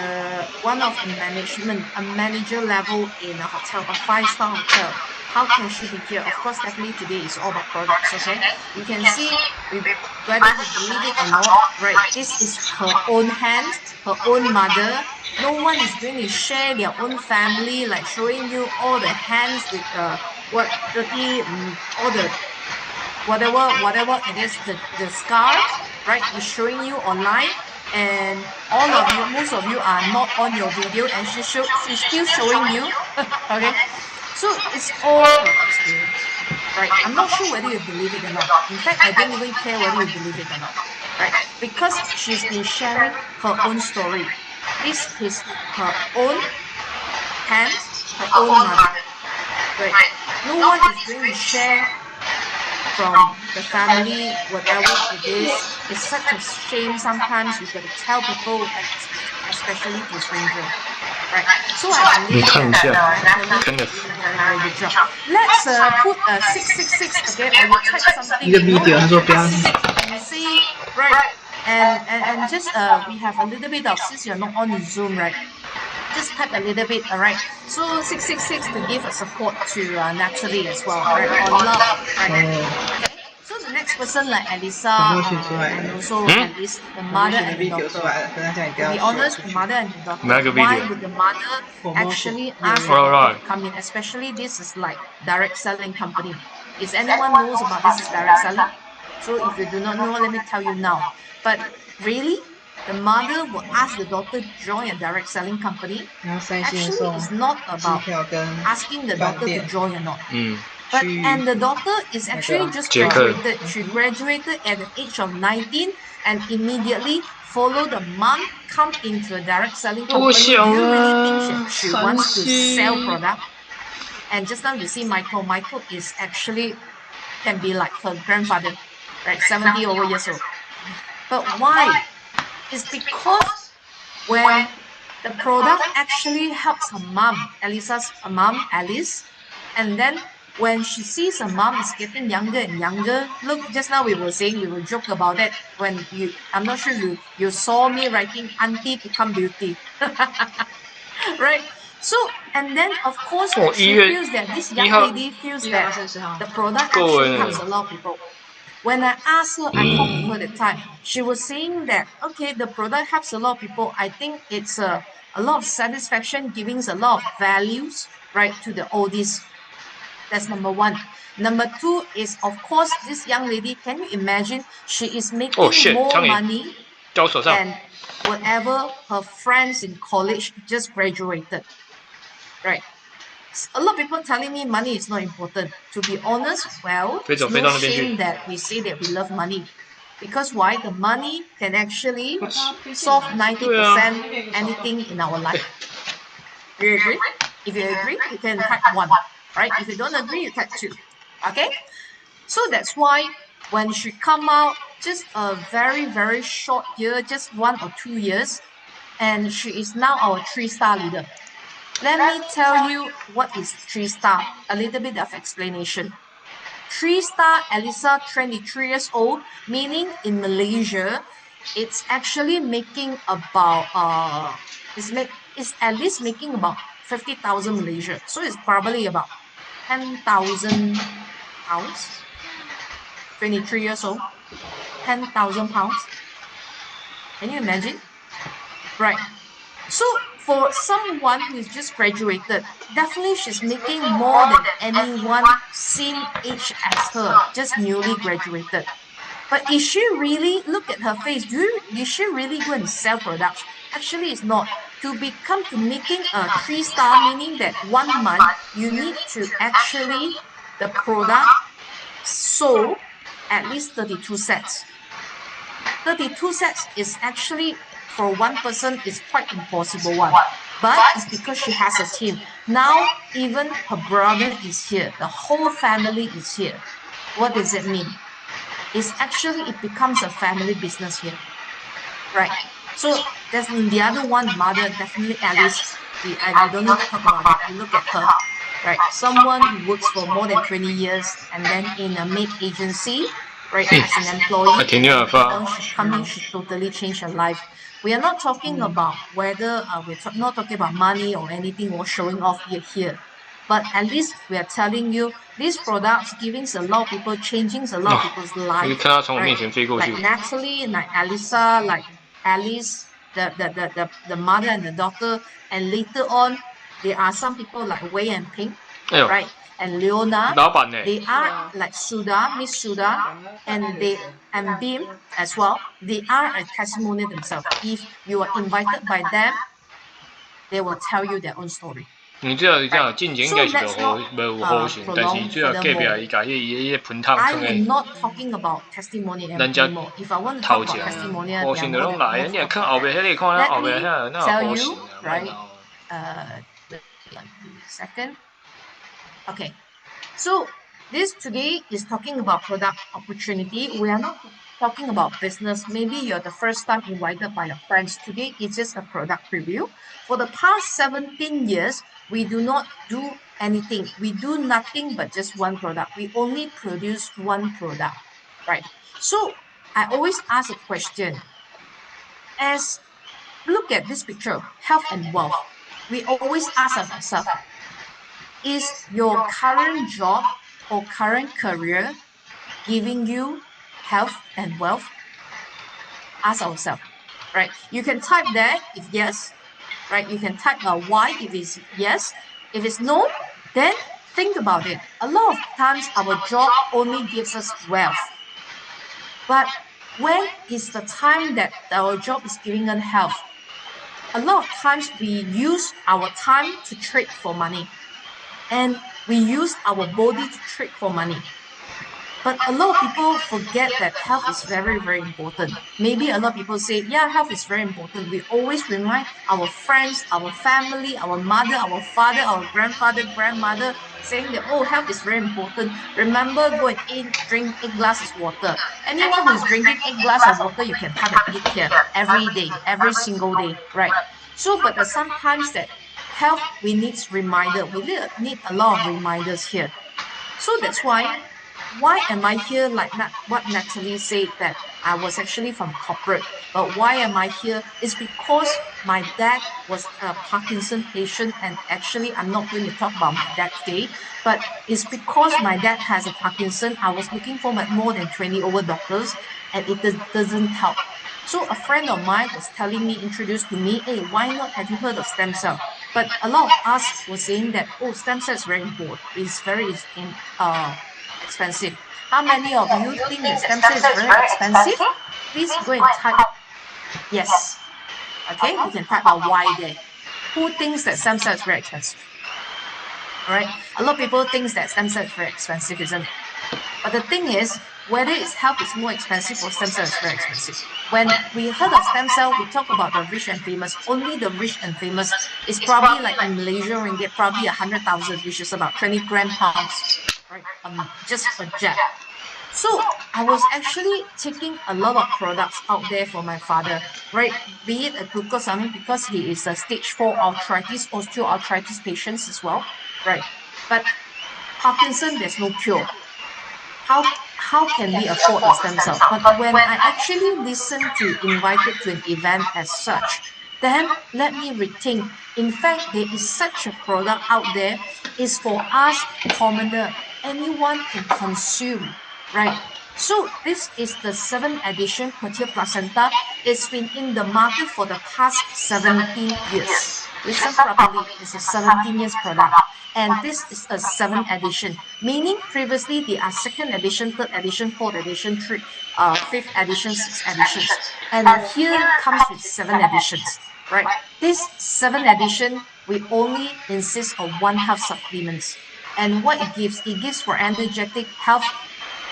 one of the management, a manager level in a hotel, a five-star hotel. How can she be here? Of course, definitely today is all about products, okay? You can see we, whether you believe it or not, right? This is her own hand, her own mother. No one is going to share their own family, like showing you all the hands with what dirty, all the whatever it is, the scars, right, is showing you online, and all of you, most of you are not on your video, and she's still showing you. Okay, so it's all her experience, right? I'm not sure whether you believe it or not. In fact, I don't even care whether you believe it or not, right? Because she's been sharing her own story. This is her own hand, her own mother, right? No one is going to share from the family, whatever it is. It's such a shame sometimes you got to tell people, especially to stranger, right? So I believe that Natalie is doing a very, very good job. Let's put 666, okay, or you type something, you know, and you say, right, and just we have a little bit of, since you're not on the Zoom, right? Just type a little bit, all right? So 666 to give a support to Natalie as well, right? Or love, right? Okay. So the next person like Elisa and also Alice, the mother and the daughter. To be honest, the mother and the daughter, why would the mother actually ask the daughter to come in? Especially this is like direct selling company. Is anyone knows about this is direct selling? So if you do not know, let me tell you now. But really, the mother will ask the daughter to join a direct selling company. Actually, it's not about asking the daughter to join or not. But and the daughter is actually just graduated. She graduated at the age of 19 and immediately follow the mom come into a direct selling company. Do you really think she wants to sell product? And just now you see Michael. Michael is actually can be like her grandfather, right? 70 over years old. But why? It's because when the product actually helps her mom, Elisa's mom, Alice, and then when she sees her mom is getting younger and younger, look, just now we were saying, we will joke about that when I'm not sure you saw me writing auntie become beauty, right? So, and then of course, she feels that this young lady feels that the product actually helps a lot of people. When I asked her, I talked to her at the time, she was saying that, okay, the product helps a lot of people. I think it's a lot of satisfaction, giving a lot of values, right, to the oldies. That's number one. Number two is, of course, this young lady, can you imagine? She is making more money than whatever her friends in college just graduated, right? A lot of people telling me money is not important. To be honest, well, it's no shame that we say that we love money. Because why? The money can actually solve 90% anything in our life. Do you agree? If you agree, you can type one, right? If you don't agree, you type two. Okay? So that's why when she come out just a very, very short year, just 1 or 2 years, and she is now our 3-star leader. Let me tell you what is 3-star. A little bit of explanation. 3-star Elisa, 23 years old, meaning in Malaysia, it's actually making about it's at least making about 50,000 Malaysia. So it's probably about 10,000 pounds. 23 years old, 10,000 pounds. Can you imagine? Right. So for someone who is just graduated, definitely she's making more than anyone same age as her, just newly graduated. But is she really, look at her face, is she really go and sell products? Actually, it's not. To making a 3-star, meaning that 1 month, you need to actually, the product sold at least 32 sets. 32 sets is actually, for one person, is quite impossible one. But it's because she has a team. Now, even her brother is here. The whole family is here. What does it mean? It's actually, it becomes a family business here. Right. So there's the other one, mother, definitely Alice. We don't need to talk about it. You look at her. Right. Someone who works for more than 20 years and then in a maid agency, right, as an employee, and then on she come in, she totally changed her life. We are not talking about whether not talking about money or anything or showing off here. But at least we are telling you these products giving a lot of people, changing a lot of people's life. Right? Like Natalie, like Alisa, like Alice, the mother and the daughter, and later on there are some people like Wei and Ping, right? And Leona, they are like Suda, Miss Suda, and Bim as well. They are a testimony themselves. If you are invited by them, they will tell you their own story. 你最後進前應該是無好成，但是最後隔壁伊甲迄盆湯 I am not talking about testimony anymore. If I want to talk about testimonial, they are more than let me tell you, right? Wait a second. Okay. So this today is talking about product opportunity. We are not talking about business. Maybe you're the first time invited by your friends. Today it's just a product preview. For the past 17 years, we do not do anything. We do nothing but just one product. We only produce one product, right? So I always ask a question. As look at this picture, health and wealth. We always ask ourselves, is your current job or current career giving you health and wealth? Ask ourselves, right? You can type there if yes, right? You can type why if it's yes. If it's no, then think about it. A lot of times our job only gives us wealth. But when is the time that our job is giving us health? A lot of times we use our time to trade for money. And we use our body to trade for money. But a lot of people forget that health is very, very important. Maybe a lot of people say, yeah, health is very important. We always remind our friends, our family, our mother, our father, our grandfather, grandmother, saying that, oh, health is very important. Remember, go and drink 8 glasses of water. Anyone who is drinking 8 glasses of water, you can type and eat here every day, every single day, right? So, but sometimes that health, we need reminder. We need a lot of reminders here. So that's why am I here like what Natalie said, that I was actually from corporate, but why am I here? It's because my dad was a Parkinson patient, and actually I'm not going to talk about my dad today, but it's because my dad has a Parkinson. I was looking for more than 20 over doctors, and it doesn't help. So a friend of mine was telling me, introduced to me, hey, why not, have you heard of stem cell? But a lot of us were saying that, oh, stem cell is very important. It's very expensive. How many of you think that stem cell is very expensive? Please go and type yes. Okay, you can type out why there. Who thinks that stem cell is very expensive? All right, a lot of people think that stem cell is very expensive, isn't it? But the thing is, whether it's health is more expensive or stem cell is very expensive. When we heard of stem cell, we talk about the rich and famous. Only the rich and famous is probably like in Malaysia ringgit, probably 100,000, which is about 20 grand pounds, right? Just a jab. So I was actually taking a lot of products out there for my father, right? Be it a glucose, because he is a stage 4 arthritis, osteoarthritis patients as well, right? But Parkinson, there's no cure. how can we afford a stem cell? But when I actually listen to invited to an event as such, then let me rethink. In fact, there is such a product out there, is for us commoner. Anyone can consume, right? So this is the 7th edition Pertia placenta. It's been in the market for the past 17 years. Listen properly, it's a 17 years product. And this is a 7th edition, meaning previously there are 2nd edition, 3rd edition, 4th edition, 5th edition, 6th editions. And here comes with 7 editions, right? This 7th edition, we only insist on 1 health supplements. And what it gives for energetic health.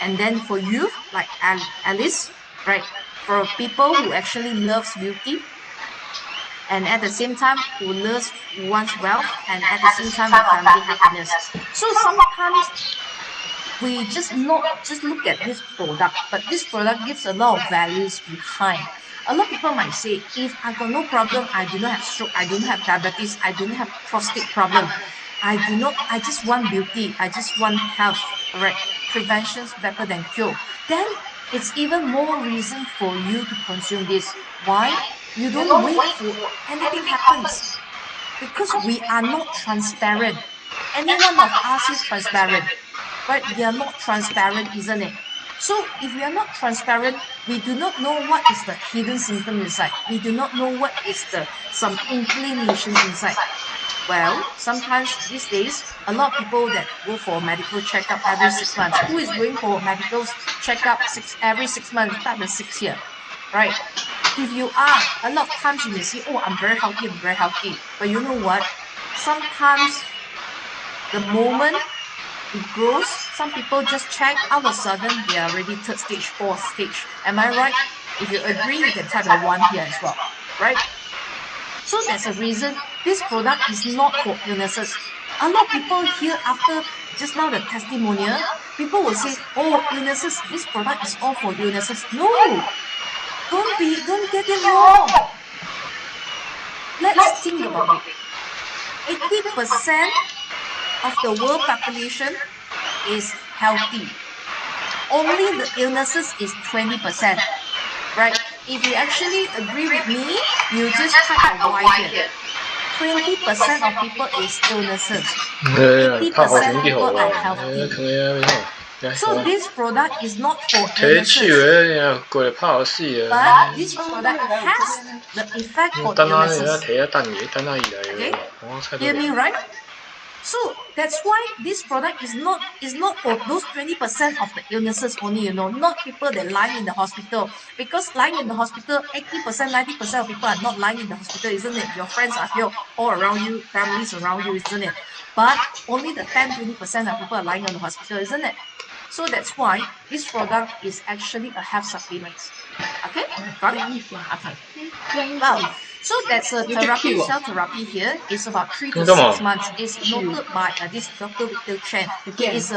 And then for youth, like Alice, right? For people who actually loves beauty, and at the same time who loves one's wealth, and at the same time the family happiness. So sometimes we just not just look at this product, but this product gives a lot of values behind. A lot of people might say, if I got no problem, I do not have stroke, I do not have diabetes, I do not have prostate problem, I just want beauty, I just want health, right? Prevention's better than cure. Then it's even more reason for you to consume this. Why? You don't wait for anything happens, because we are not transparent. Any one of us is transparent, right? We are not transparent, isn't it? So if we are not transparent, we do not know what is the hidden symptom inside. We do not know what is the some inclination inside. Well, sometimes these days, a lot of people that go for medical checkup every 6 months. Who is going for medical checkup every 6 months, start the 6th year, right? If you are, a lot of times you may say, oh, I'm very healthy, I'm very healthy. But you know what? Sometimes the moment it grows, some people just check, all of a sudden they are already 3rd stage, 4th stage. Am I right? If you agree, you can type a 1 here as well, right? So there's a reason this product is not for illnesses. A lot of people here after just now the testimonial, people will say, oh, illnesses, this product is all for illnesses. No, don't get it wrong. Let's think about it. 80% of the world population is healthy. Only the illnesses is 20%, right? If you actually agree with me, you just type a Y here. 20% of people is illnesses. 80% people are healthy. So this product is not for illnesses, but this product has the effect for illnesses. Okay, hear me right? So that's why this product is not for those 20% of the illnesses only, not people that lying in the hospital. Because lying in the hospital, 80%, 90% of people are not lying in the hospital, isn't it? Your friends are here all around you, families around you, isn't it? But only the 10, 20% of people are lying in the hospital, isn't it? So that's why this product is actually a health supplement. Okay, got it? Okay. Well, so that's a therapy, cell therapy here is about 3 to 6 months. It's noted by this Dr. Victor Chen. He is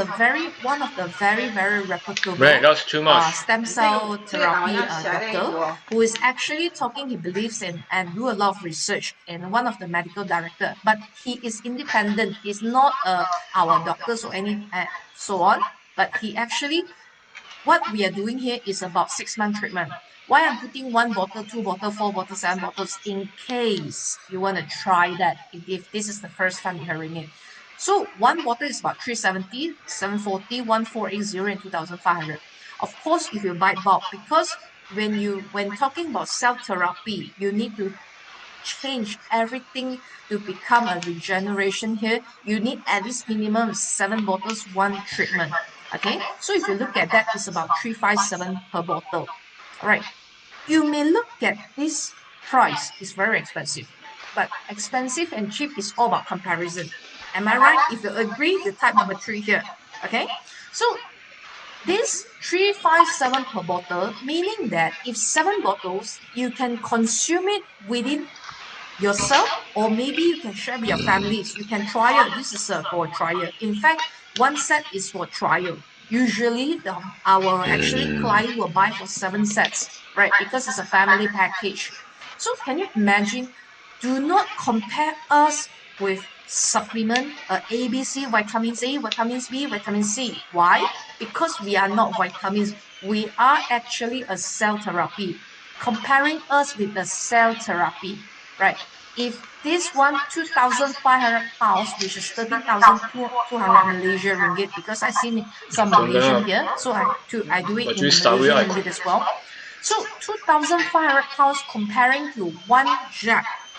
one of the very, very reputable stem cell therapy doctor who is actually talking, he believes in and do a lot of research in one of the medical director. But he is independent. He's not our doctors or any so on. But he actually, what we are doing here is about 6-month treatment. Why I'm putting 1 bottle, 2 bottle, 4 bottles, 7 bottles, in case you want to try that, if this is the first time you're hearing it. So 1 bottle is about 370, 740, 1480, and 2500. Of course, if you buy bulk, because when talking about cell therapy, you need to change everything to become a regeneration here. You need at least minimum 7 bottles, 1 treatment. Okay, so if you look at that, it's about 357 per bottle. All right, you may look at this price, it's very expensive, but expensive and cheap is all about comparison. Am I right? If you agree, you type number 3 here. Okay, so this 357 per bottle, meaning that if 7 bottles, you can consume it within yourself, or maybe you can share with your families. You can trial. This is for trial. In fact, 1 set is for trial. Usually our actually client will buy for 7 sets, right? Because it's a family package. So can you imagine? Do not compare us with supplement, ABC, vitamins A, vitamins B, vitamin C. Why? Because we are not vitamins. We are actually a cell therapy. Comparing us with the cell therapy, right? If this one 2,500 pounds, which is 13,200 Malaysia ringgit, because I see some Malaysian here, so I do it in the Malaysian ringgit as well. So 2,500 pounds comparing to one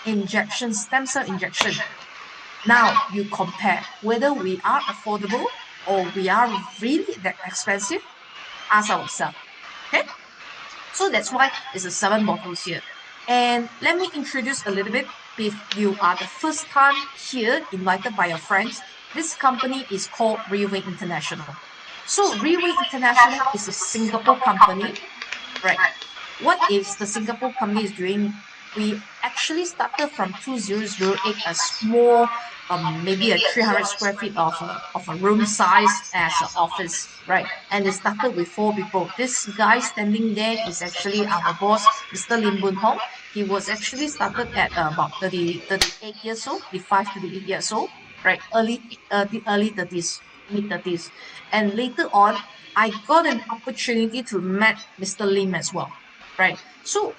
injection, stem cell injection. Now you compare whether we are affordable or we are really that expensive. Ask ourselves. Okay. So that's why it's a 7 bottles here. And let me introduce a little bit. If you are the first time here, invited by your friends, this company is called Railway International. So Railway International is a Singapore company, right? What is the Singapore company is doing? We actually started from 2008, a small, maybe a 300 square feet of a room size as an office, right? And it started with 4 people. This guy standing there is actually our boss, Mr. Lim Boon Hong. He was actually started at about 38 years old, 38 years old, right? The early 30s, mid 30s. And later on, I got an opportunity to meet Mr. Lim as well, right? So,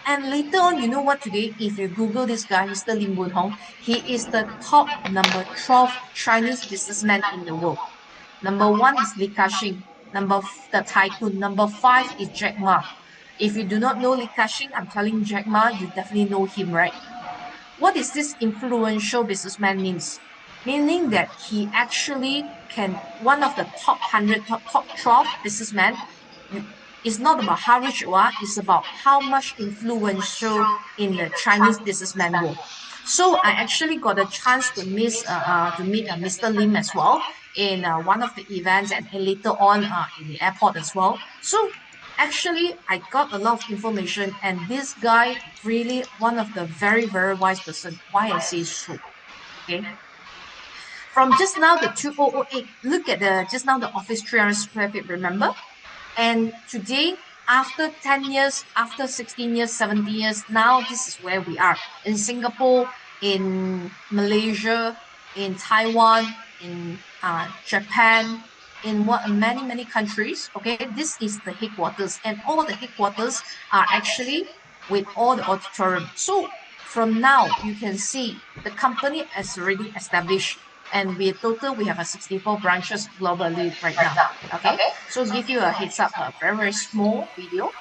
and later on, you know what today, if you Google this guy, Mr. Lim Boon Hong, he is the top number 12 Chinese businessman in the world. Number 1 is Li Ka-shing. The tycoon. Number 5 is Jack Ma. If you do not know Li Ka-shing, I'm telling Jack Ma, you definitely know him, right? What is this influential businessman means? Meaning that he actually can, one of the top 100, top 12 businessmen, it's not about how rich you are, it's about how much influential in the Chinese businessman world. So I actually got a chance to meet Mr. Lim as well in one of the events, and later on in the airport as well. So actually, I got a lot of information, and this guy really one of the very, very wise person. Why I say so? Okay. From just now, the 2008, look at the just now the office 300 square feet, remember? And today, after 10 years, after 16 years, 17 years, now this is where we are in Singapore, in Malaysia, in Taiwan, in Japan, in what many, many countries. Okay, this is the headquarters, and all the headquarters are actually with all the auditorium. So from now, you can see the company is already established, and we have a 64 branches globally right now. Okay, so give you a heads up, a very, very small video.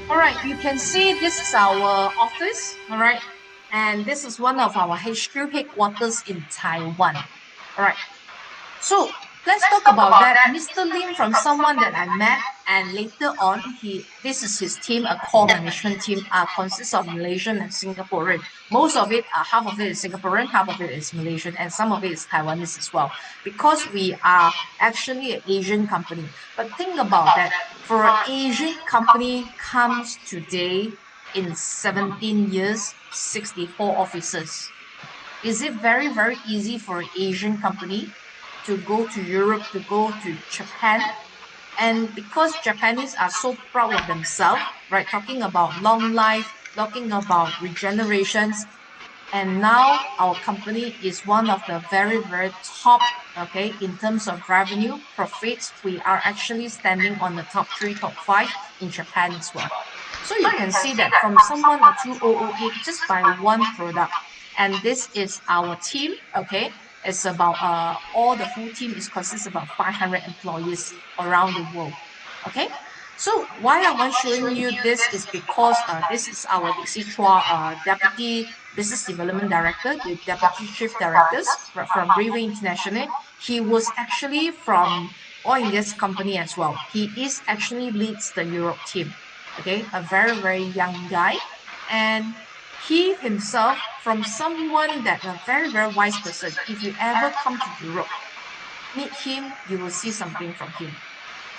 All right, you can see this is our office, all right, and this is one of our HQ headquarters in Taiwan. All right, so let's talk about that. Mr. Lim, from someone that I met, and later on, this is his team, a core management team, consists of Malaysian and Singaporean. Most of it, half of it is Singaporean, half of it is Malaysian, and some of it is Taiwanese as well. Because we are actually an Asian company. But think about that. For an Asian company comes today in 17 years, 64 officers. Is it very, very easy for an Asian company to go to Europe, to go to Japan? And because Japanese are so proud of themselves, right? Talking about long life, talking about regenerations, and now our company is one of the very, very top, okay, in terms of revenue, profits. We are actually standing on the top 3, top 5 in Japan as well. So you can see that from someone a 2008 just by one product. And this is our team, okay? It's about all the full team is consists about 500 employees around the world. Okay. So why am I showing you this is because this is our Dixie Chua, Deputy Business Development Director, the Deputy Chief Directors from Brewery International. He was actually from oil and gas company as well. He is actually leads the Europe team. Okay, a very, very young guy. And he himself, from someone that a very, very wise person, if you ever come to Europe, meet him, you will see something from him.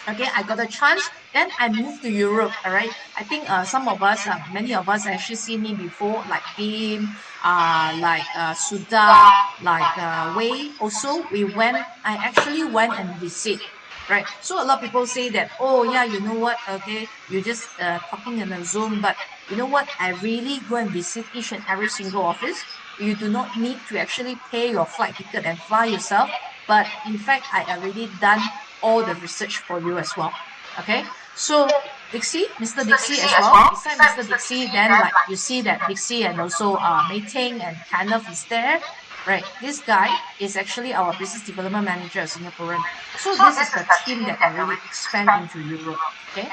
Okay, I got a chance. Then I moved to Europe. All right. I think some of us, many of us actually seen me before, like Beam, like Suda, like Wei. Also, I actually went and visit. Right. So a lot of people say that, oh yeah, you know what? Okay, you're just talking in a Zoom, but you know what? I really go and visit each and every single office. You do not need to actually pay your flight ticket and fly yourself. But in fact, I already done all the research for you as well. Okay, so Dixie, Mr. Dixie as well. Beside Mr. Dixie, then like you see that Dixie and also Mei Ting and Kenneth is there. Right, this guy is actually our business development manager of Singaporean. So this is the team that already expand into Europe. Okay,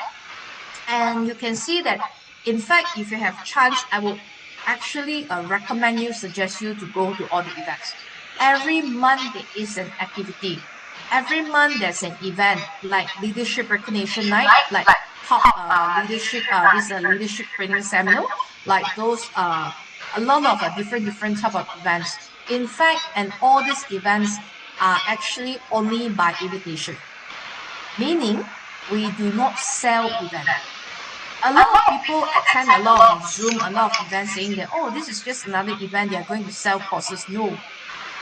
and you can see that. In fact, if you have chance, I would actually recommend you, suggest you to go to all the events. Every month there is an activity. Every month there's an event like leadership recognition night, like top leadership, this leadership training seminar, like those a lot of different type of events. In fact, and all these events are actually only by invitation, meaning we do not sell event. A lot of people attend a lot of Zoom, a lot of events saying that, oh, this is just another event, they are going to sell courses. No,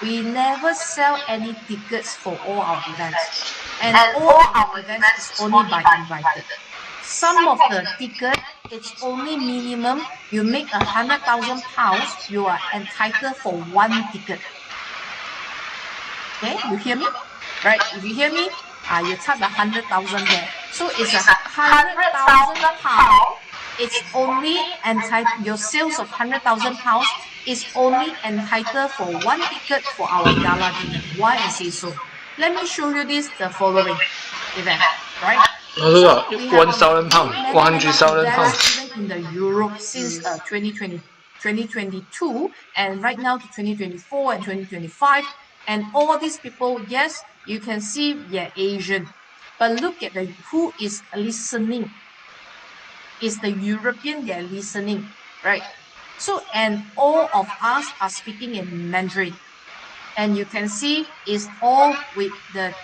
we never sell any tickets for all our events. And all our events is only by invited. Some of the ticket, it's only minimum. You make 100,000 pounds, you are entitled for one ticket. Okay, you hear me? Right? If you hear me, you type 100,000 there. So it's 100,000 pounds. It's only entitled, your sales of 100,000 pounds is only entitled for one ticket for our gala dinner. Why I say so? Let me show you this, the following event, right? So we have 1,000 pounds, many events pounds. even in the Europe since 2022 and right now to 2024 and 2025. And all these people, yes, you can see they're Asian, but look at who is listening. Is the European they're listening, right? So, and all of us are speaking in Mandarin. And you can see it's all with the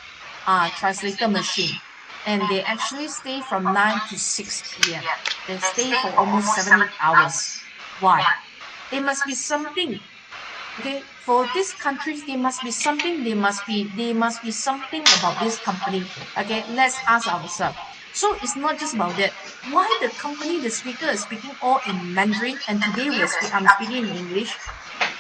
translator machine. And they actually stay from 9 to 6 p.m. They stay for almost 7, 8 hours. Why? There must be something. Okay, for these countries, there must be something. There must be something about this company. Okay, let's ask ourselves. So it's not just about that. Why the company, the speaker is speaking all in Mandarin, and today I'm speaking in English.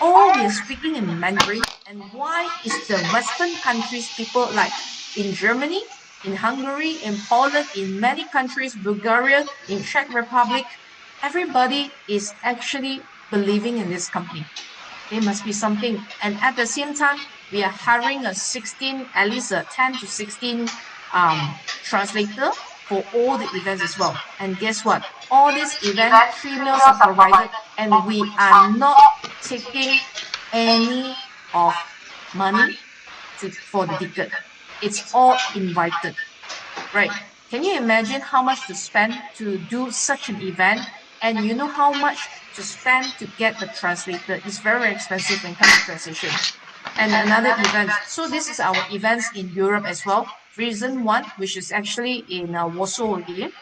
All we are speaking in Mandarin, and why is the Western countries people like in Germany, in Hungary, in Poland, in many countries, Bulgaria, in Czech Republic, everybody is actually believing in this company. There must be something. And at the same time, we are hiring a 16, at least a 10 to 16 translator for all the events as well. And guess what? All these events, 3 meals are provided, and we are not taking any of money for the ticket. it's all invited, right? Can you imagine how much to spend to do such an event? And you know how much to spend to get the translator. It's very, very expensive when it comes to translation. And another event. So this is our events in Europe as well. Reason one, which is actually in Warsaw again.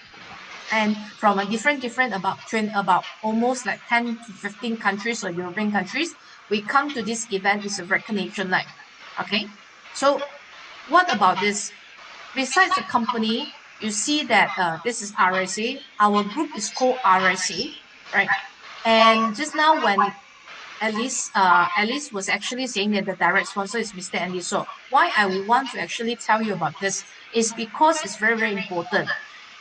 And from a different about almost like 10 to 15 countries or European countries, we come to this event is a recognition night. Okay. So what about this? Besides the company, you see that this is RSA. Our group is called RSA, right? And just now when Alice was actually saying that the direct sponsor is Mr. Andy. So why I want to actually tell you about this is because it's very, very important.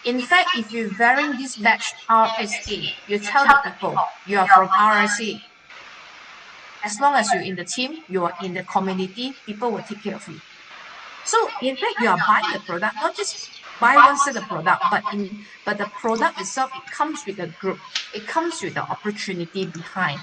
In fact, if you're wearing this badge RSA, you tell the people you are from RSA. As long as you're in the team, you are in the community, people will take care of you. So in fact, you are buying the product, not just buy one set of product, but the product itself, it comes with a group. It comes with the opportunity behind.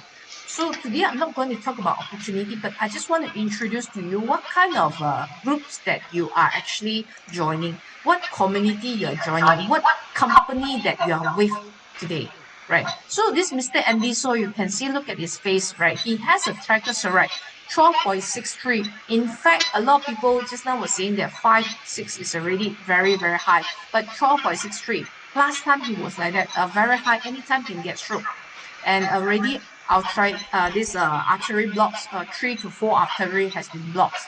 So today I'm not going to talk about opportunity, but I just want to introduce to you what kind of groups that you are actually joining, what community you are joining, what company that you are with today. Right. So this Mr. Andy, so you can see, look at his face, right? He has a triglyceride 12.63. In fact, a lot of people just now were saying that 5.6 is already very, very high, but 12.63. Last time he was like that, very high, anytime can get stroke. And already I'll try this artery blocks, 3 to 4 artery has been blocked.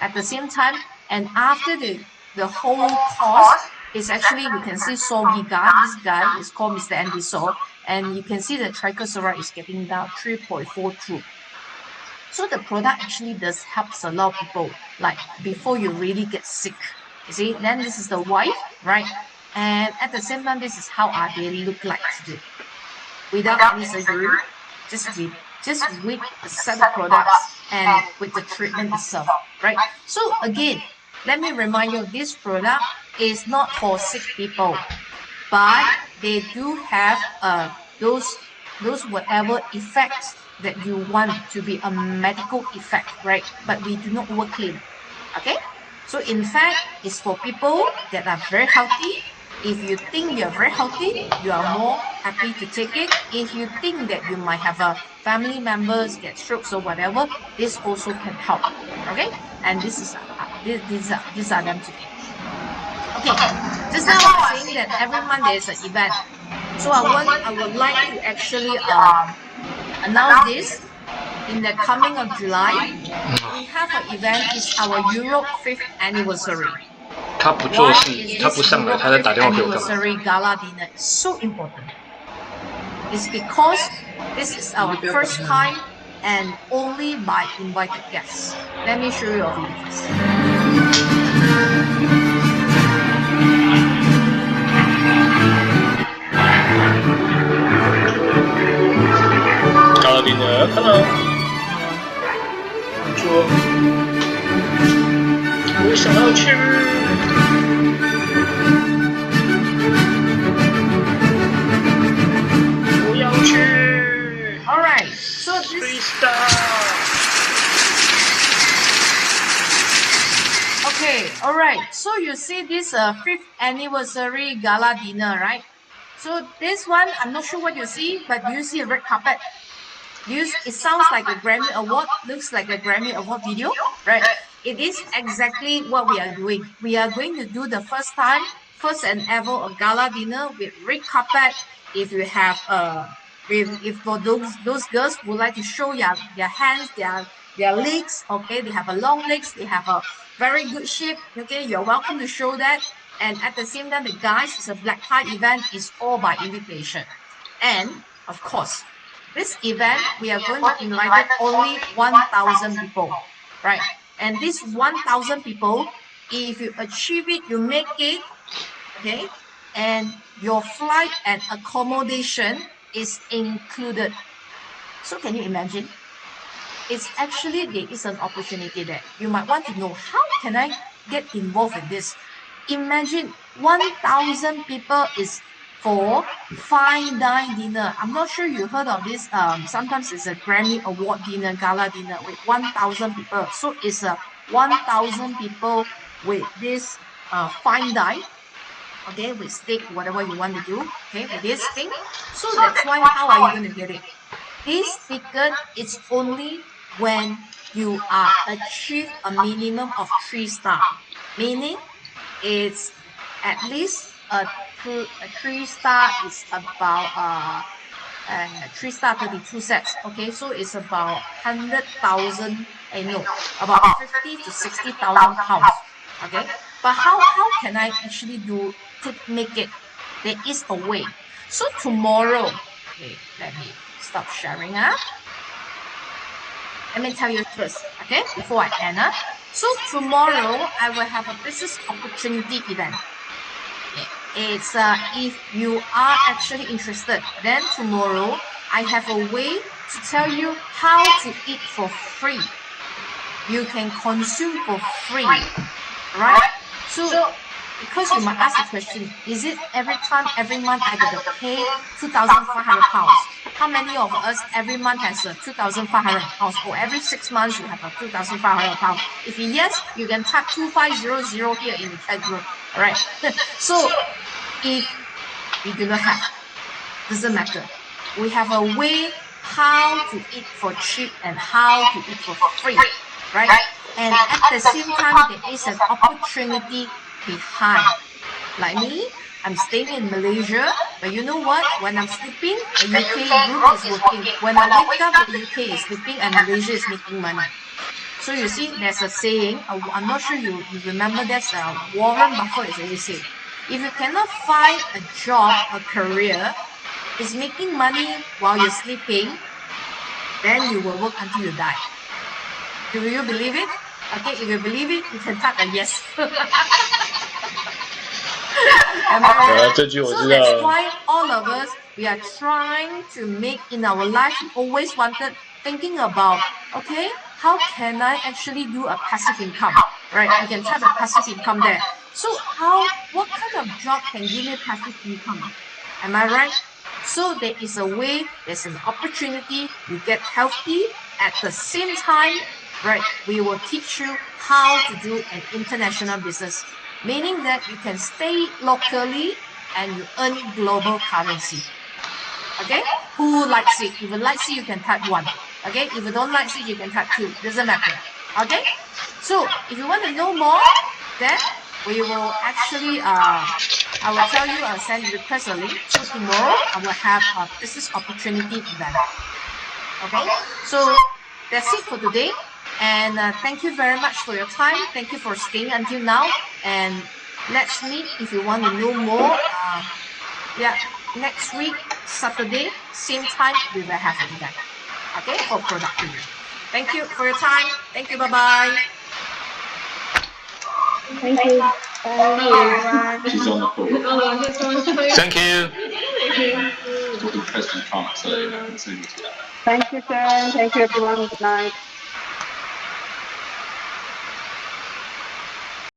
At the same time, and after the whole course, is actually, you can see Saul Giga, this guy is called Mr. Andy Saul, and you can see the triglyceride is getting down 3.42. So the product actually does helps a lot of people, like before you really get sick. You see, then this is the wife, right? And at the same time, this is how are they look like today. Without any surgery, just with a set of products and with the treatment itself, right? So again, let me remind you, this product is not for sick people, but they do have those whatever effects that you want to be a medical effect, right? But we do not overclaim. Okay? So in fact, it's for people that are very healthy. If you think you're very healthy, you are more happy to take it. If you think that you might have a family members get strokes or whatever, this also can help. Okay? And this is these are them today. Okay. Just now I was saying that every month there is an event. So I would like to actually announce this in the coming of July. We have an event. It's our Europe 5th anniversary. 他不做 Why 事， is 他 this 不上来， Europe 他在 5th 打电话给我干嘛？ anniversary gala dinner so important? It's because this is our first time and only by invited guests. Let me show you a video first. Hello dinner, hello。说，我想要去。我要去。Alright, so this. Okay, alright. So you see this 5th anniversary gala dinner, right? So this one, I'm not sure what you see, but you see a red carpet. It sounds like a Grammy Award, looks like a Grammy Award video, right? It is exactly what we are doing. We are going to do the first and ever gala dinner with red carpet. If you have if for those girls would like to show their hands, their legs, okay, they have a long legs, they have a very good shape, okay, you're welcome to show that. And at the same time, the guys, it's a black tie event, is all by invitation. And of course, this event, we are going to invite only 1,000 people, right? And this 1,000 people, if you achieve it, you make it, okay? And your flight and accommodation is included. So can you imagine? It's actually, there is an opportunity there. You might want to know, how can I get involved in this? Imagine 1,000 people is for fine dine dinner. I'm not sure you heard of this. Sometimes it's a Grammy Award dinner, gala dinner with 1,000 people. So it's a 1,000 people with this fine dye, okay, with stick, whatever you want to do, okay, with this thing. So that's why, how are you going to get it? This ticket is only when you are achieve a minimum of 3 star, meaning it's at least a 3 star is about 3 star 32 sets. Okay, so it's about 100,000, no, about 50 to 60,000 pounds. Okay, but how can I actually do to make it? There is a way. So tomorrow, okay, let me stop sharing. Let me tell you first, okay, before I end. So tomorrow I will have a business opportunity event. It's if you are actually interested, then tomorrow I have a way to tell you how to eat for free. You can consume for free, right? So because you might ask the question, is it every time, every month I got to pay 2,500 pounds? How many of us every month has a 2,500 pounds, or every 6 months you have a 2,500 pounds? If yes, you can type 2500 here in the chat group. All right. So if you do not have, doesn't matter. We have a way how to eat for cheap and how to eat for free, right? And at the same time, there is an opportunity behind. Like me, I'm staying in Malaysia, but you know what? When I'm sleeping, the UK group is working. When I wake up, the UK is sleeping and Malaysia is making money. So you see, there's a saying, I'm not sure you remember that, Warren Buffett is always saying, if you cannot find a job, a career, is making money while you're sleeping, then you will work until you die. Do you believe it? Okay, if you believe it, you can type a yes. Am I right? So that's why all of us, we are trying to make in our life, we always wanted, thinking about, okay, how can I actually do a passive income? Right? You can type a passive income there. So what kind of job can give me passive income? Am I right? So there is a way, there's an opportunity, you get healthy at the same time, right? We will teach you how to do an international business, meaning that you can stay locally and you earn global currency. Okay? Who likes it? If you like it, you can type 1. Okay? If you don't like it, you can type 2. Doesn't matter. Okay? So if you want to know more, then we will actually I will tell you, I'll send request a link. So tomorrow I will have a business opportunity event. Okay? So that's it for today. And thank you very much for your time. Thank you for staying until now. And let's meet if you want to know more. Next week, Saturday, same time, we will have an event. Okay, for productivity. Thank you for your time. Thank you. Bye-bye. Thank you. Bye. She's on the call. Thank you. Talking to President Trump, so Thank you, sir. Thank you, everyone. Good night.